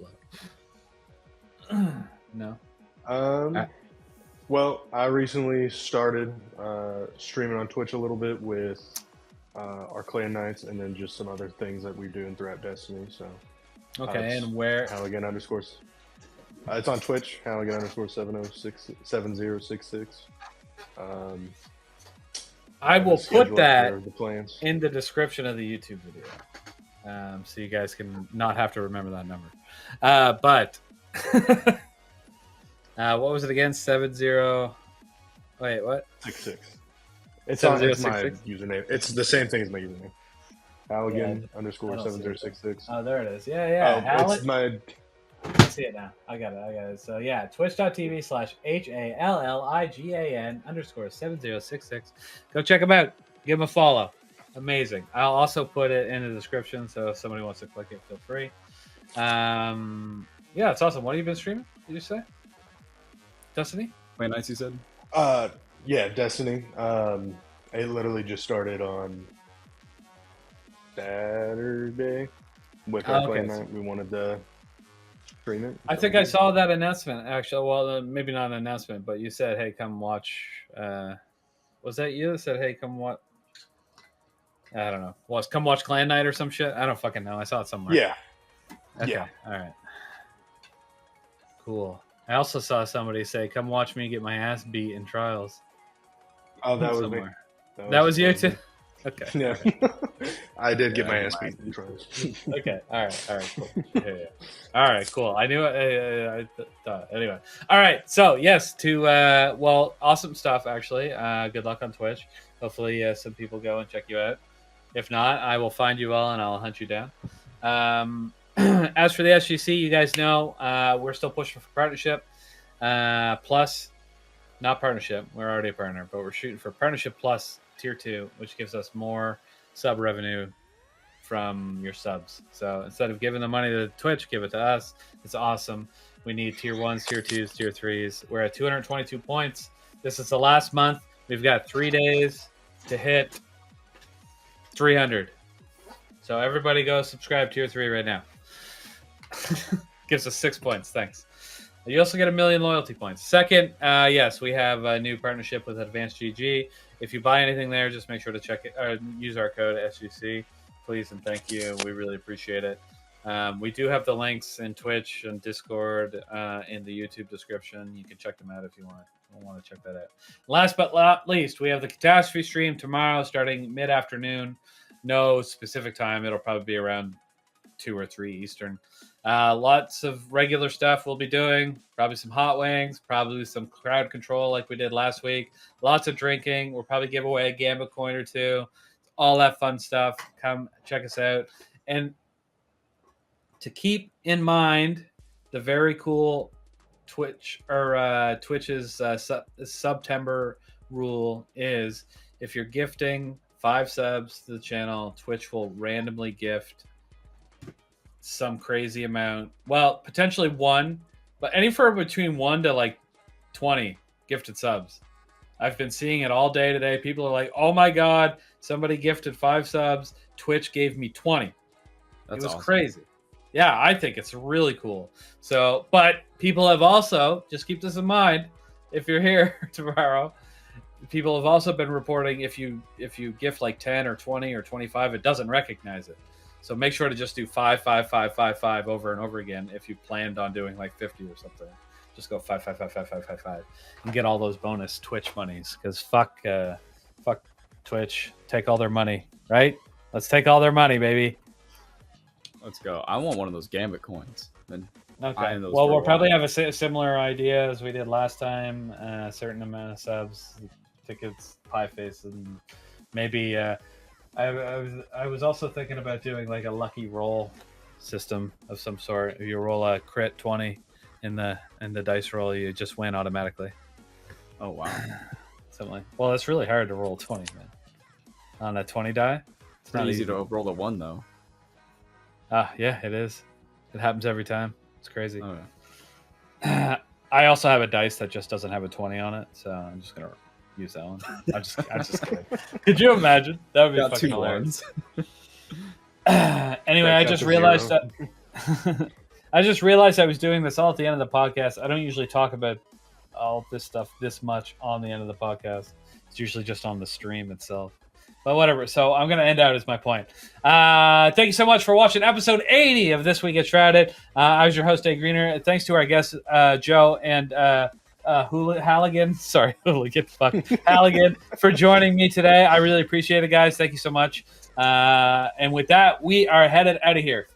plug? No. Well, I recently started streaming on Twitch a little bit with our clan nights, and then just some other things that we're doing throughout Destiny. So, Okay, and where? Halligan underscores. It's on Twitch. Halligan underscore 7066. I will put that the plans in the description of the YouTube video, so you guys can not have to remember that number. But what was it again? 70. Wait, what? 66. It's on on it's my 66. username. It's the same thing as my username. Halligan underscore I don't see 7066. Oh, there it is. Yeah. It's my. I see it now. I got it. So yeah, twitch.tv/HALLIGAN_7066. Go check them out. Give them a follow. Amazing. I'll also put it in the description, so if somebody wants to click it, feel free. Yeah, it's awesome. What have you been streaming? Did you say? Destiny? Play nights, you said? Yeah, Destiny. It literally just started on Saturday with our clan night. We wanted to stream it. I think I saw that announcement, actually. Well, maybe not an announcement, but you said, hey, come watch. Was that you that said, hey, come watch? I don't know. Was come watch clan night or some shit? I don't fucking know. I saw it somewhere. Yeah. Okay. Yeah. All right. Cool. I also saw somebody say, come watch me get my ass beat in trials. Oh, that was somewhere. me. That was you too? Okay. Yeah. I did get my ass beat in trials. Okay. All right. Cool. Yeah. All right. Cool. I knew it. I thought. Anyway. All right. So yes, well, awesome stuff. Actually, good luck on Twitch. Hopefully, some people go and check you out. If not, I will find you all and I'll hunt you down. As for the SGC, you guys know we're still pushing for partnership. Plus, not partnership. We're already a partner, but we're shooting for partnership plus tier 2, which gives us more sub revenue from your subs. So instead of giving the money to Twitch, give it to us. It's awesome. We need tier 1s, tier 2s, tier 3s. We're at 222 points. This is the last month We've got 3 days to hit 300. So everybody go subscribe tier 3 right now. Gives us 6 points. Thanks. You also get 1 million loyalty points. Second, yes, we have a new partnership with Advanced GG. If you buy anything there, just make sure to check it. Use our code SGC, please, and thank you. We really appreciate it. We do have the links in Twitch and Discord in the YouTube description. You can check them out if you want to check that out. Last but not least, we have the Catastrophe stream tomorrow starting mid-afternoon. No specific time. It'll probably be around 2 or 3 Eastern. Lots of regular stuff we'll be doing. Probably some hot wings. Probably some crowd control like we did last week. Lots of drinking. We'll probably give away a Gambit coin or 2. All that fun stuff. Come check us out. And to keep in mind, the very cool Twitch's September rule is if you're gifting 5 subs to the channel, Twitch will randomly gift some crazy amount. Well, potentially 1, but anywhere between 1 to like 20 gifted subs. I've been seeing it all day today. People are like, "Oh my god, somebody gifted 5 subs. Twitch gave me 20." That's it was awesome. crazy. Yeah, I think it's really cool. So, but people have also, just keep this in mind, if you're here tomorrow, people have also been reporting if you gift like 10 or 20 or 25, it doesn't recognize it. So make sure to just do 5, 5, 5, 5, 5 over and over again if you planned on doing like 50 or something. Just go 5, 5, 5, 5, 5, 5, 5, and get all those bonus Twitch monies. Because fuck Twitch, take all their money, right? Let's take all their money, baby. Let's go. I want one of those Gambit coins. Then Okay. Well, we'll probably have a similar idea as we did last time. A certain amount of subs, tickets, pie face, and maybe. I was also thinking about doing like a lucky roll system of some sort. If you roll a crit 20 in the dice roll, you just win automatically. Oh wow. Something like. Well, it's really hard to roll 20, man. On a 20 die, It's not easy to roll a 1 though. Yeah, it is. It happens every time. It's crazy. Oh, yeah. I also have a dice that just doesn't have a 20 on it, so I'm just gonna use that one. I'm just kidding. Could you imagine? That would be got fucking 2 hilarious. ones. Anyway, I just realized that I was doing this all at the end of the podcast. I don't usually talk about all this stuff this much on the end of the podcast. It's usually just on the stream itself. But whatever. So I'm going to end out as my point. Thank you so much for watching episode 80 of This Week at Shrouded. I was your host, AGreener. Thanks to our guests, Joe and Halligan. Sorry, Hooligan. Fuck. Halligan for joining me today. I really appreciate it, guys. Thank you so much. And with that, we are headed out of here.